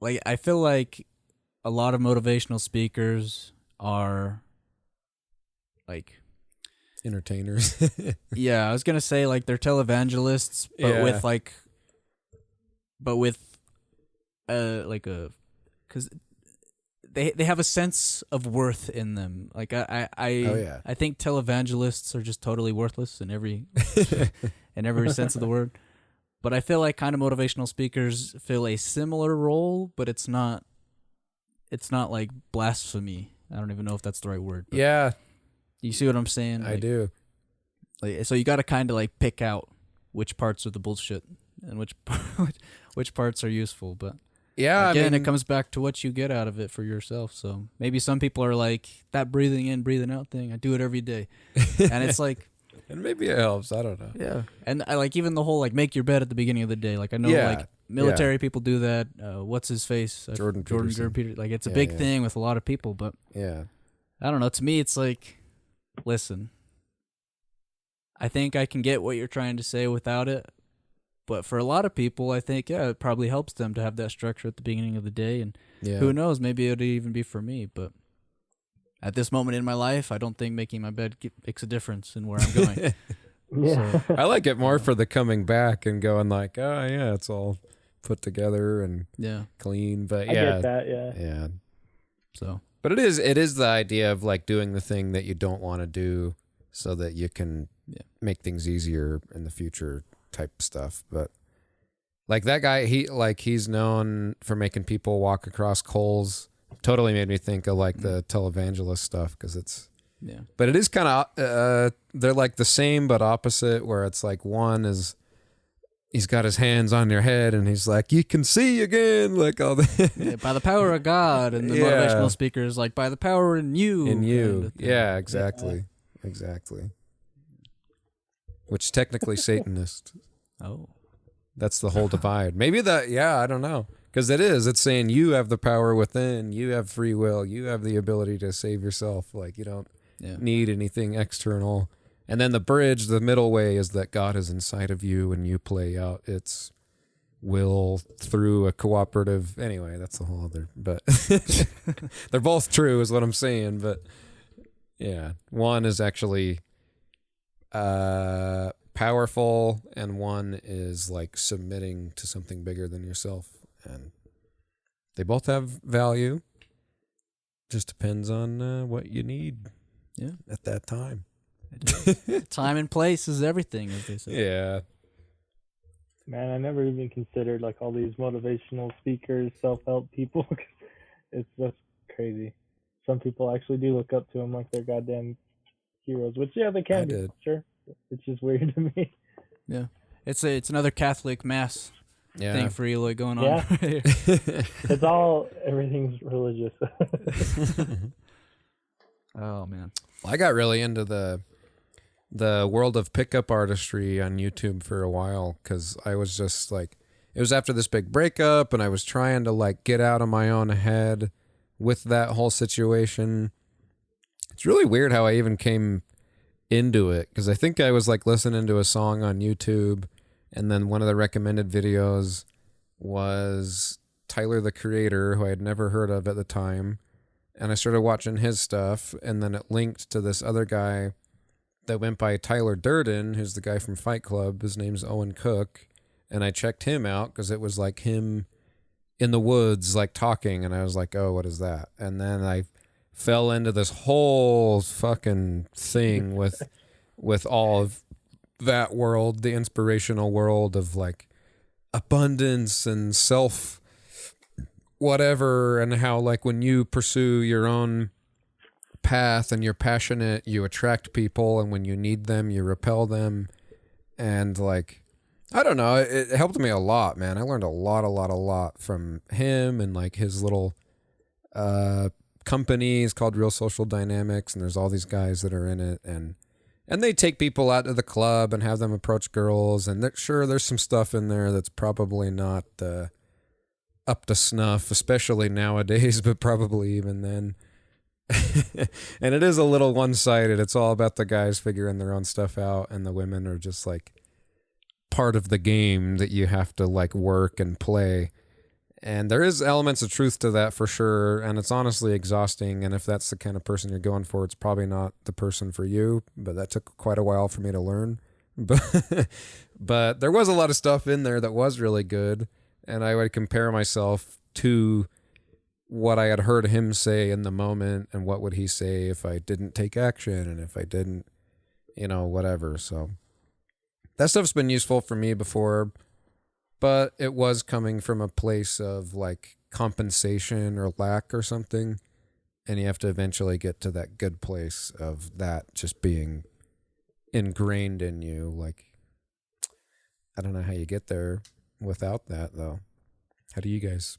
like I feel like a lot of motivational speakers are like entertainers. Yeah, I was gonna say like they're televangelists, but with like a because they have a sense of worth in them. Like I think televangelists are just totally worthless in every sense of the word. But I feel like kind of motivational speakers fill a similar role, but it's not like blasphemy. I don't even know if that's the right word. Yeah. You see what I'm saying? I do. Like, so you got to kind of like pick out which parts are the bullshit and which parts are useful. But yeah, again, it comes back to what you get out of it for yourself. So maybe some people are like that breathing in, breathing out thing. I do it every day, and it's like. And maybe it helps. I don't know. Yeah, and I like even the whole like make your bed at the beginning of the day. Like I know like military people do that. What's his face? Jordan Peterson. Like it's a big thing with a lot of people. But yeah, I don't know. To me, it's like, listen, I think I can get what you're trying to say without it. But for a lot of people, I think it probably helps them to have that structure at the beginning of the day. And who knows? Maybe it'll even be for me. But at this moment in my life, I don't think making my bed makes a difference in where I'm going. Yeah. So, I like it more for the coming back and going like, oh yeah, it's all put together and clean. But I get that, yeah. So, but it is the idea of like doing the thing that you don't want to do so that you can make things easier in the future type stuff. But like that guy, he's known for making people walk across coals. Totally made me think of like the televangelist stuff because it's but it is kind of they're like the same but opposite, where it's like one is he's got his hands on your head and he's like, you can see again, like all the by the power of God, and the motivational speaker is like by the power in you kind of exactly which technically Satanist. That's the whole divide. Maybe that I don't know. Because it's saying you have the power within, you have free will, you have the ability to save yourself. Like you don't need anything external. And then the bridge, the middle way, is that God is inside of you and you play out its will through a cooperative. Anyway, that's a whole other. But they're both true, is what I'm saying. But yeah, one is actually powerful, and one is like submitting to something bigger than yourself. And they both have value. Just depends on what you need at that time. Time and place is everything, as they say. Yeah. Man, I never even considered like all these motivational speakers, self-help people. It's just crazy. Some people actually do look up to them like they're goddamn heroes, which they can be. Sure. It's just weird to me. Yeah. It's another Catholic mass thing for Eloy going on. Yeah. It's everything's religious. Oh man. Well, I got really into the world of pickup artistry on YouTube for a while because I was just like, it was after this big breakup and I was trying to like get out of my own head with that whole situation. It's really weird how I even came into it because I think I was like listening to a song on YouTube. And then one of the recommended videos was Tyler, the Creator, who I had never heard of at the time. And I started watching his stuff. And then it linked to this other guy that went by Tyler Durden, who's the guy from Fight Club. His name's Owen Cook. And I checked him out because it was like him in the woods, like talking. And I was like, oh, what is that? And then I fell into this whole fucking thing with all of that world, the inspirational world of like abundance and self whatever, and how like when you pursue your own path and you're passionate, you attract people, and when you need them, you repel them. And like, I don't know, it helped me a lot, man. I learned a lot from him and like his little company. It's called Real Social Dynamics, and there's all these guys that are in it, and they take people out to the club and have them approach girls, and sure, there's some stuff in there that's probably not up to snuff, especially nowadays, but probably even then. And it is a little one-sided. It's all about the guys figuring their own stuff out, and the women are just like part of the game that you have to like work and play. And there is elements of truth to that for sure, and it's honestly exhausting, and if that's the kind of person you're going for, it's probably not the person for you, but that took quite a while for me to learn. But there was a lot of stuff in there that was really good, and I would compare myself to what I had heard him say in the moment, and what would he say if I didn't take action, and if I didn't, whatever. So that stuff's been useful for me before, but it was coming from a place of like compensation or lack or something, and you have to eventually get to that good place of that just being ingrained in you. Like, I don't know how you get there without that, though. How do you guys,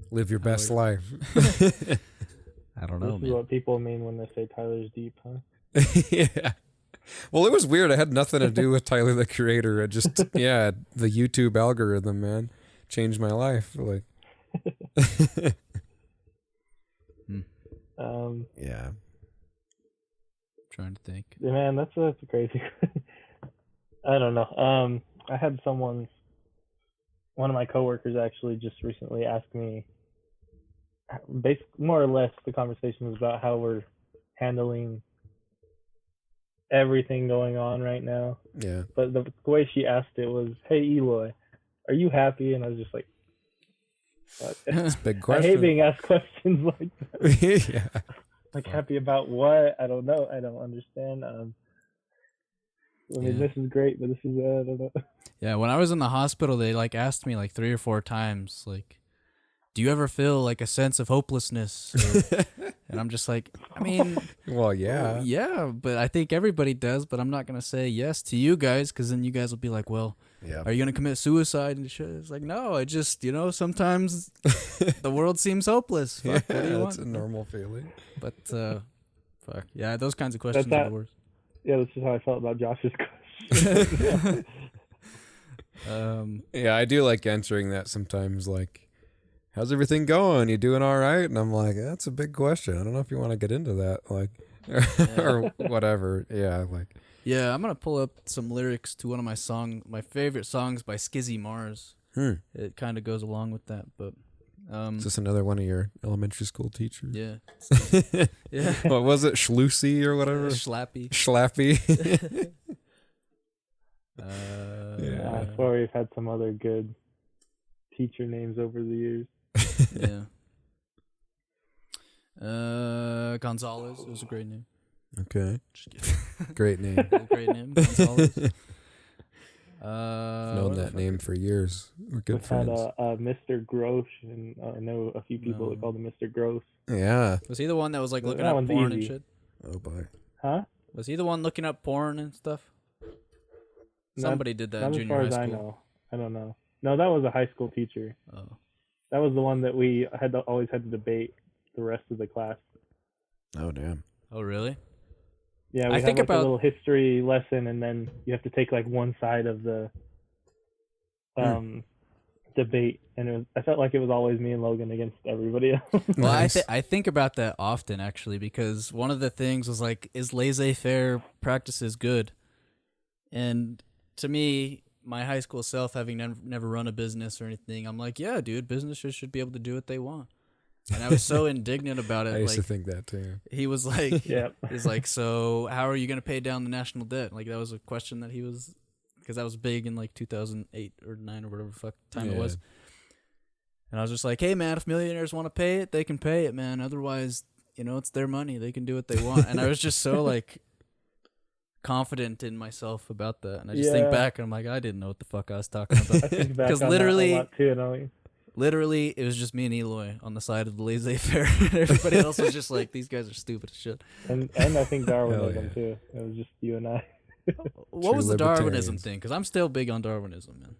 live your best life? I don't know, This man. is what people mean when they say Tyler's deep, huh? Yeah. Well, it was weird. It had nothing to do with Tyler, the creator. It just, the YouTube algorithm, man, changed my life. Like, yeah. Trying to think. Man, that's a crazy. I don't know. I had one of my coworkers actually just recently asked me, more or less, the conversation was about how we're handling everything going on right now. Yeah. But the way she asked it was, "Hey Eloy, are you happy?" And I was just like, what? It's a big I question. hate being asked questions like that. Yeah. Like, happy about what? I don't know. I don't understand. I mean, this is great, but this is I don't know. Yeah, when I was in the hospital, they like asked me like 3 or 4 times, like, do you ever feel like a sense of hopelessness? And I'm just like, I mean, well, yeah. Yeah, but I think everybody does, but I'm not going to say yes to you guys, because then you guys will be like, well, are you going to commit suicide and shit? It's like, no, I just, sometimes the world seems hopeless. Fuck, what do you want? That's a normal feeling. But, fuck. Yeah, those kinds of questions are the worst. Yeah, that's just how I felt about Josh's question. Yeah, I do like answering that sometimes, like, how's everything going? You doing all right? And I'm like, that's a big question. I don't know if you want to get into that, like, or whatever. Yeah, like. Yeah, I'm gonna pull up some lyrics to one of my favorite songs by Skizzy Mars. It kind of goes along with that, but. Is this another one of your elementary school teachers? Yeah. Yeah. What was it? Schlussy or whatever? Schlappy. Yeah, I swear we've had some other good teacher names over the years. Yeah. Gonzalez. It was a great name. Okay. Great name. Great name. Gonzalez. I've known that name for years. We're good friends. Had Mr. Gross, and I know a few people that called him Mr. Gross. Yeah. Was he the one that was like looking up porn and shit? Oh boy. Huh? Was he the one looking up porn and stuff? Somebody did that in junior high school. I know. I don't know. No, that was a high school teacher. Oh. That was the one that we always had to debate the rest of the class. Oh damn. Oh really? Yeah, we had a little history lesson, and then you have to take like one side of the debate, and I felt like it was always me and Logan against everybody else. Well, I think about that often actually, because one of the things was like, is laissez-faire practices good? And to me, my high school self, having never run a business or anything, I'm like, yeah, dude, businesses should be able to do what they want. And I was so indignant about it. I used to think that too. He was like, he's like, so how are you going to pay down the national debt? Like, that was a question that he was, because that was big in like 2008 or 9 or whatever fuck time it was. And I was just like, hey man, if millionaires want to pay it, they can pay it, man. Otherwise, it's their money. They can do what they want. And I was just so like confident in myself about that. And I just think back and I'm like, I didn't know what the fuck I was talking about. I think back on literally, that a lot too, don't you? Literally, it was just me and Eloy on the side of the laissez-faire. Everybody else was just like, these guys are stupid as shit. And I think Darwinism too. It was just you and I. What was the Darwinism thing? Because I'm still big on Darwinism, man.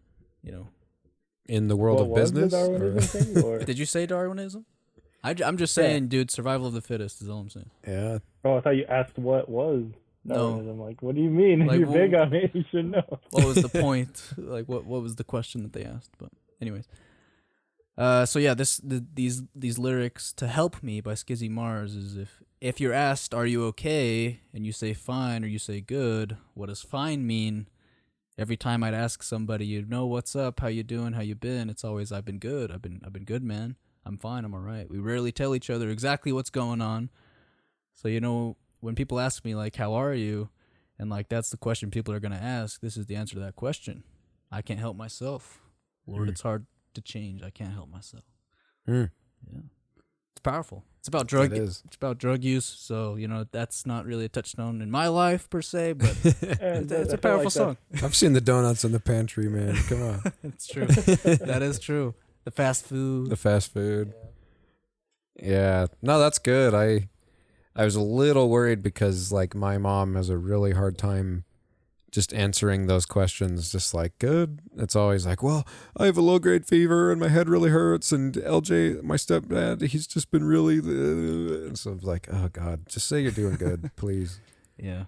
In the world of business? Was the Darwinism thing, or? Did you say Darwinism? I'm just saying, dude, survival of the fittest is all I'm saying. Yeah. Oh, I thought you asked what was No. Darwinism. Like, what do you mean? Like, You're big on it. You should know. What was the point? Like, what was the question that they asked? But anyways, so yeah, these lyrics "To Help Me" by Skizzy Mars is if you're asked, "Are you okay?" and you say fine or you say good, what does fine mean? Every time I'd ask somebody, you know, what's up? How you doing? How you been? It's always, I've been good. I've been good, man. I'm fine. I'm all right. We rarely tell each other exactly what's going on. So, you know, when people ask me, like, how are you? And, like, that's the question people are going to ask. This is the answer to that question. I can't help myself. Lord, it's hard to change. I can't help myself. Yeah. It's powerful. It's about drug. It's about drug use. So, you know, that's not really a touchstone in my life per se, but it's a powerful song. I've seen the donuts in the pantry, man. Come on. It's true. That is true. The fast food. Yeah. No, that's good. I was a little worried because, like, my mom has a really hard time just answering those questions, just like, good. It's always like, well, I have a low-grade fever and my head really hurts, and LJ, my stepdad, he's just been really... And so I was like, oh, God, just say you're doing good, please. Yeah.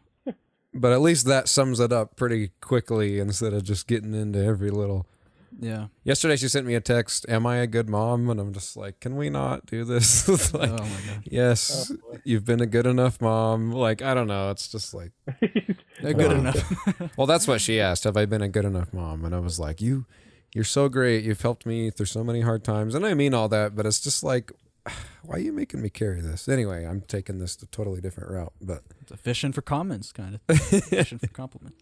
But at least that sums it up pretty quickly instead of just getting into every little... Yeah. Yesterday she sent me a text, am I a good mom? And I'm just like, can we not do this? Like, Oh, my God. yes, you've been a good enough mom. Like, I don't know. It's just like... They're good enough. Well, that's what she asked. Have I been a good enough mom? And I was like, you're so great. You've helped me through so many hard times. And I mean all that, but it's just like, why are you making me carry this? Anyway, I'm taking this a totally different route. But It's a fishing for comments kind of thing. Fishing for compliment.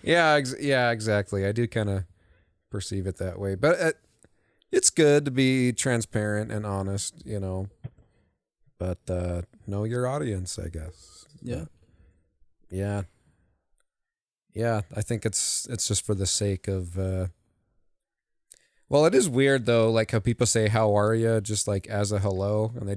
yeah, exactly. I do kind of perceive it that way. But it's good to be transparent and honest, you know. But know your audience, I guess. Yeah. Yeah. Yeah, I think it's just for the sake of... Well, it is weird, though, like how people say, how are you, just like as a hello, and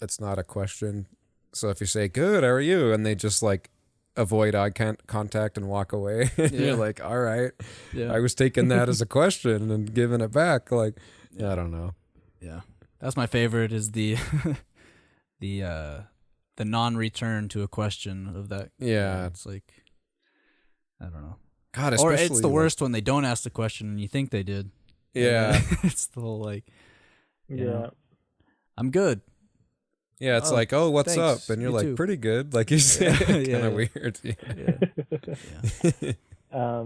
it's not a question. So if you say, good, how are you, and they just like avoid eye contact and walk away, you're like, all right, I was taking that as a question and giving it back. Like, I don't know. Yeah. That's my favorite is the the non-return to a question of that. Yeah. It's like... I don't know. God, or especially it's the worst when they don't ask the question and you think they did. Yeah. It's the whole like, you know, Yeah. I'm good. Yeah, it's like, oh, what's thanks. up? And you're You like, too. pretty good. Like you said, kind Yeah. of weird. Yeah.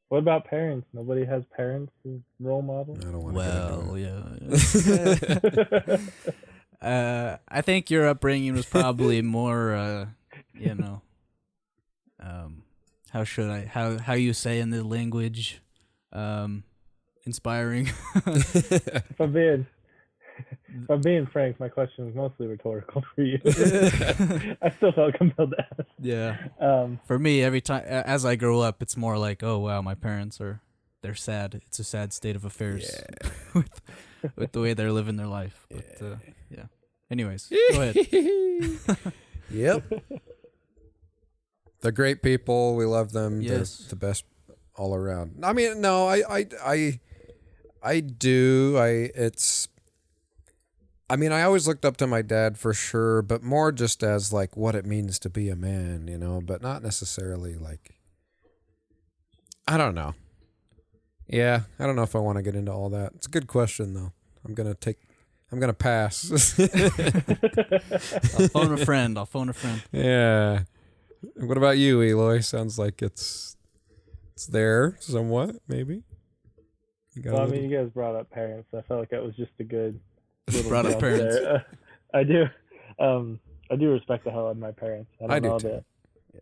What about parents? Nobody has parents as role models. I don't want to Well, get into yeah. I think your upbringing was probably more, you know, how you say in the language, inspiring. If I'm being frank, my question was mostly rhetorical for you. I still felt compelled to ask. Yeah. For me, every time as I grow up, it's more like, oh wow, my parents they're sad. It's a sad state of affairs with the way they're living their life. But, yeah. Anyways, go ahead. Yep. They're great people. We love them. Yes. They're the best all around. I mean, no, I do. I always looked up to my dad for sure, but more just as like what it means to be a man, you know, but not necessarily like, I don't know. Yeah, I don't know if I want to get into all that. It's a good question though. I'm going to pass. I'll phone a friend. Yeah. What about you, Eloy? Sounds like it's there somewhat, maybe. Well, I mean, you guys brought up parents. I felt like that was just a good little Brought up jump parents. there. I do respect the hell out of my parents. I do know too. that.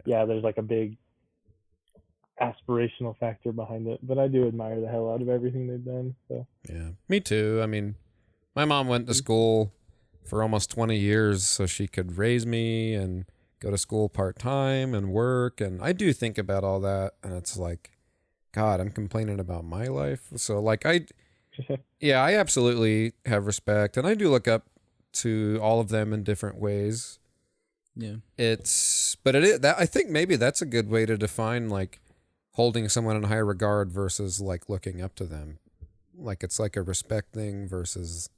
Yeah, there's like a big aspirational factor behind it, but I do admire the hell out of everything they've done. So Yeah, me too. I mean, my mom went to school for almost 20 years so she could raise me and go to school part-time and work. And I do think about all that. And it's like, God, I'm complaining about my life. So like I absolutely have respect. And I do look up to all of them in different ways. Yeah. I think maybe that's a good way to define like holding someone in high regard versus like looking up to them. Like it's like a respect thing versus,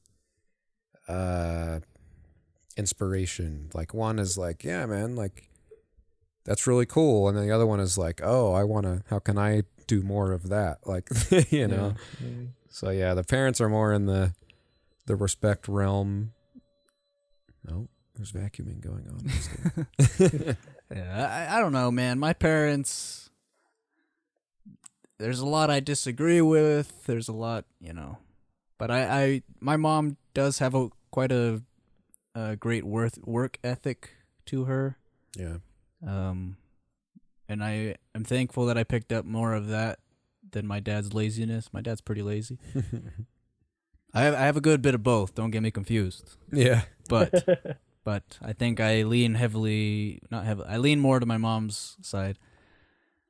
inspiration. Like one is like, yeah, man, like that's really cool, and then the other one is like, oh, how can I do more of that? Like, you know. Mm. So yeah, the parents are more in the respect realm. No, there's vacuuming going on. Yeah, I don't know, man. My parents, there's a lot I disagree with. There's a lot, but my mom does have quite a great work ethic to her. Yeah. And I am thankful that I picked up more of that than my dad's laziness. My dad's pretty lazy. I have a good bit of both. Don't get me confused. Yeah. But I think I lean I lean more to my mom's side.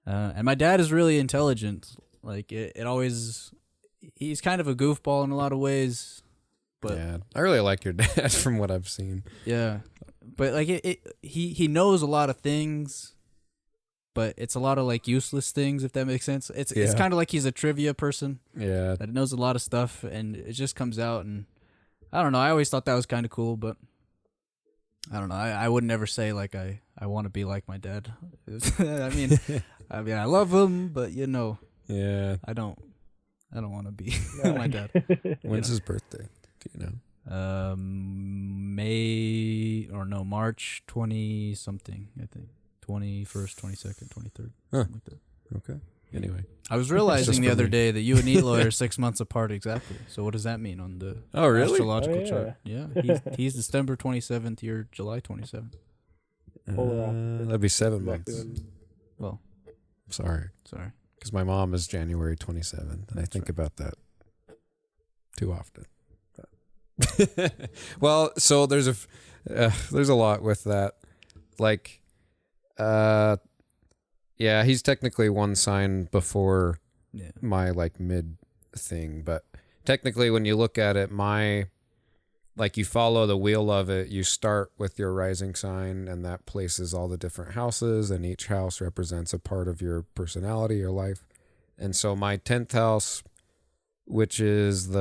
And my dad is really intelligent. Like he's kind of a goofball in a lot of ways. But yeah, I really like your dad from what I've seen. Yeah, but like he knows a lot of things, but it's a lot of like useless things, if that makes sense. It's kind of like he's a trivia person. Yeah, that knows a lot of stuff, and it just comes out. And I don't know. I always thought that was kind of cool, but I don't know. I would never say like I want to be like my dad. I mean, I love him, but yeah, I don't want to be my dad. When's his birthday? Do you know? March 20 something, I think. 21st, 22nd, 23rd. Huh. Something like that. Okay. Anyway. I was realizing the other me. day that you and Eloy are 6 months apart exactly. So what does that mean on the astrological chart? Yeah. He's December 27th, you're July 27th. That'd be 7 months. Well. Sorry. Because my mom is January 27th, and I think about that too often. Well, so there's a lot with that. Like, yeah, he's technically one sign before my like mid thing, but technically when you look at it, you follow the wheel of it, you start with your rising sign, and that places all the different houses, and each house represents a part of your personality or life. And so my 10th house, which is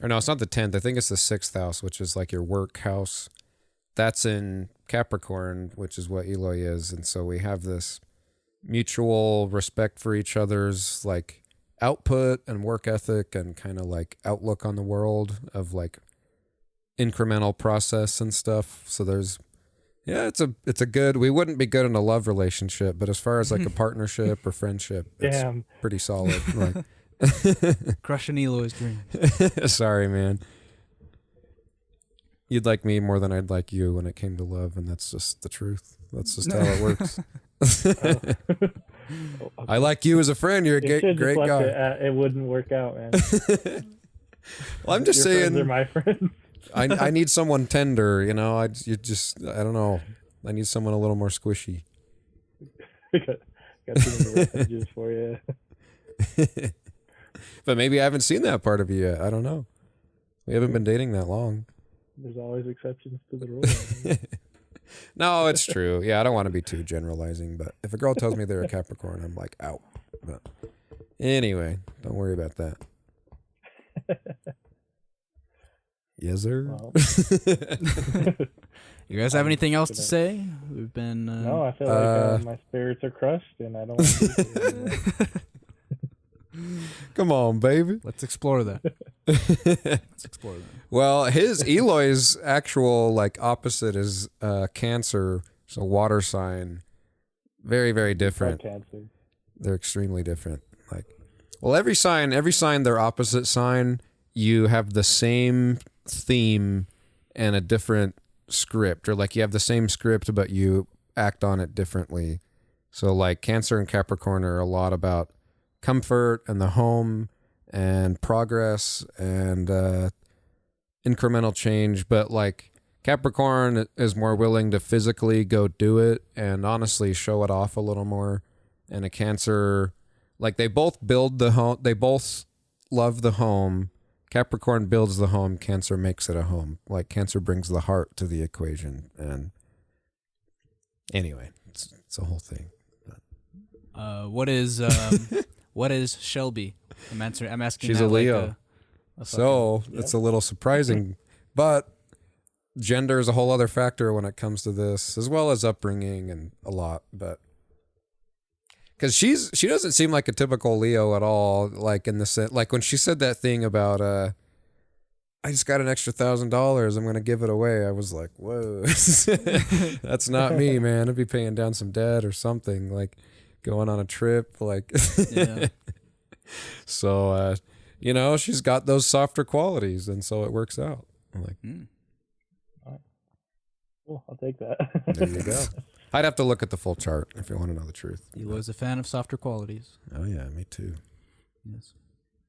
it's not the 10th, I think it's the 6th house, which is like your work house. That's in Capricorn, which is what Eloy is. And so we have this mutual respect for each other's like output and work ethic and kind of like outlook on the world of like incremental process and stuff. So it's a good, we wouldn't be good in a love relationship, but as far as like a partnership or friendship, it's pretty solid. Like crushing Eloy's dream. Sorry, man. You'd like me more than I'd like you when it came to love, and that's just the truth. That's just how it works. I like you as a friend. You're a great guy. It wouldn't work out, man. Well, I'm just Your saying. friends are my friends. I need someone tender, I don't know. I need someone a little more squishy. got some messages for you. But maybe I haven't seen that part of you yet. I don't know. We haven't been dating that long. There's always exceptions to the rule. No, it's true. Yeah, I don't want to be too generalizing, but if a girl tells me they're a Capricorn, I'm like, out. But anyway, don't worry about that. Yes, sir. Well. You guys have anything else to say? We've been... No, I feel like my spirits are crushed, and I don't want to be here anymore. Come on, baby. Let's explore that. Well, Eloy's actual like opposite is Cancer, so water sign. Very, very different. Cancer. They're extremely different. Every sign, their opposite sign, you have the same theme and a different script, or like you have the same script but you act on it differently. So like Cancer and Capricorn are a lot about comfort and the home and progress and incremental change, but like Capricorn is more willing to physically go do it and honestly show it off a little more. And a Cancer, like they both build the home, they both love the home. Capricorn builds the home, Cancer makes it a home. Like Cancer brings the heart to the equation. And anyway, it's a whole thing. What is Shelby? I'm asking. She's a Leo. It's a little surprising, but gender is a whole other factor when it comes to this, as well as upbringing and a lot. But because she doesn't seem like a typical Leo at all. Like in the sense, like when she said that thing about I just got an extra $1,000. I'm gonna give it away. I was like, whoa, that's not me, man. I'd be paying down some debt or something, like going on a trip, like. Yeah. So, she's got those softer qualities, and so it works out. I'm like, Cool, I'll take that. there you go. I'd have to look at the full chart if you want to know the truth. He was a fan of softer qualities. Oh yeah, me too. Yes,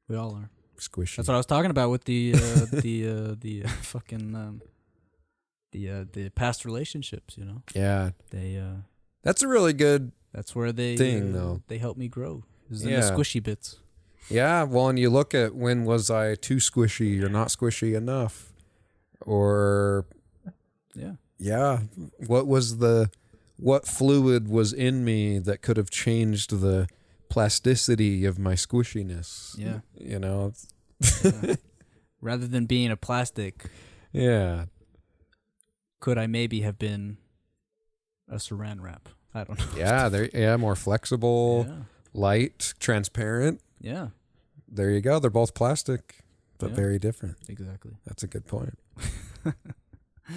we all are. Squishy. That's what I was talking about with the fucking the past relationships. Yeah, They that's a really good that's where they thing, though. They help me grow. Is in Yeah. the squishy bits. Yeah, well, and you look at when was I too squishy or not squishy enough, or Yeah. what fluid was in me that could have changed the plasticity of my squishiness. Yeah. Yeah. Rather than being a plastic, Yeah. could I maybe have been a saran wrap? I don't know. Yeah, more flexible, Yeah. light, transparent. Yeah. There you go. They're both plastic, but Yeah. very different. Exactly. That's a good point.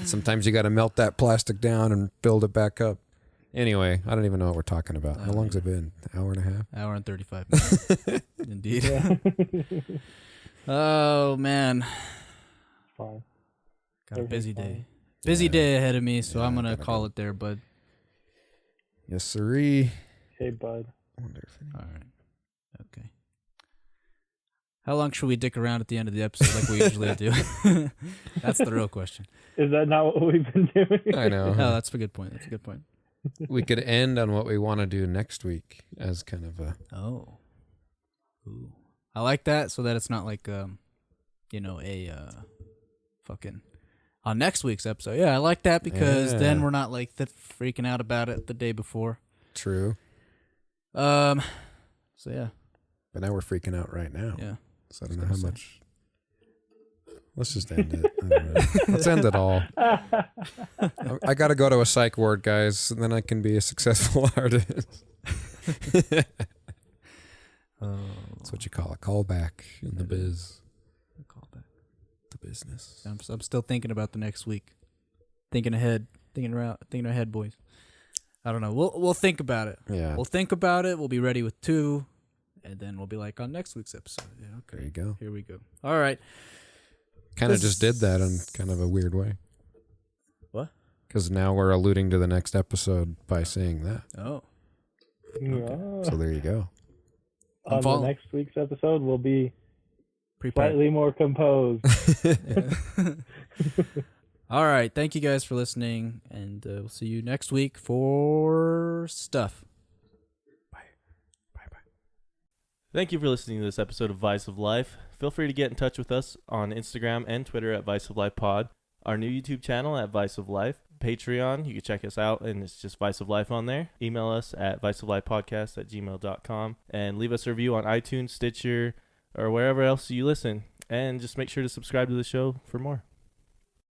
Sometimes you got to melt that plastic down and build it back up. Anyway, I don't even know what we're talking about. How long's it been? An hour and a half? Hour and 35 minutes. Indeed. Yeah. Oh, man. Fine. Got a busy Everything's day. fine. Busy Yeah. day ahead of me, so Yeah, I'm going I to gotta call go. it there, bud. Yes, sirree. Hey, bud. I wonder if any- All right. Okay. How long should we dick around at the end of the episode like we usually do? That's the real question. Is that not what we've been doing? I know. No, that's a good point. That's a good point. We could end on what we want to do next week as kind of a... Oh. Ooh. I like that so that it's not like, fucking... On next week's episode. Yeah, I like that because then Yeah. we're not like freaking out about it the day before. True. So yeah. But now we're freaking out right now. Yeah. So I don't I know was how gonna much... Let's just end it. I don't know. Let's end it all. I got to go to a psych ward, guys, and then I can be a successful artist. That's what you call a callback in the biz. Call back. The business. I'm still thinking about the next week. Thinking ahead, thinking ahead, boys. I don't know. We'll think about it. Yeah. We'll think about it. We'll be ready with 2, and then we'll be like on next week's episode. Yeah, There okay. you go. Here we go. All right. Kind of This- just did that in kind of a weird way. What? Because now we're alluding to the next episode by saying that. Oh. Yeah. So there you go. I'm On the following. next week's episode, we'll be Prepare. slightly more composed. All right. Thank you guys for listening, and we'll see you next week for stuff. Thank you for listening to this episode of Vice of Life. Feel free to get in touch with us on Instagram and Twitter at Vice of Life Pod. Our new YouTube channel at Vice of Life. Patreon, you can check us out, and it's just Vice of Life on there. Email us at viceoflifepodcast@gmail.com and leave us a review on iTunes, Stitcher, or wherever else you listen. And just make sure to subscribe to the show for more.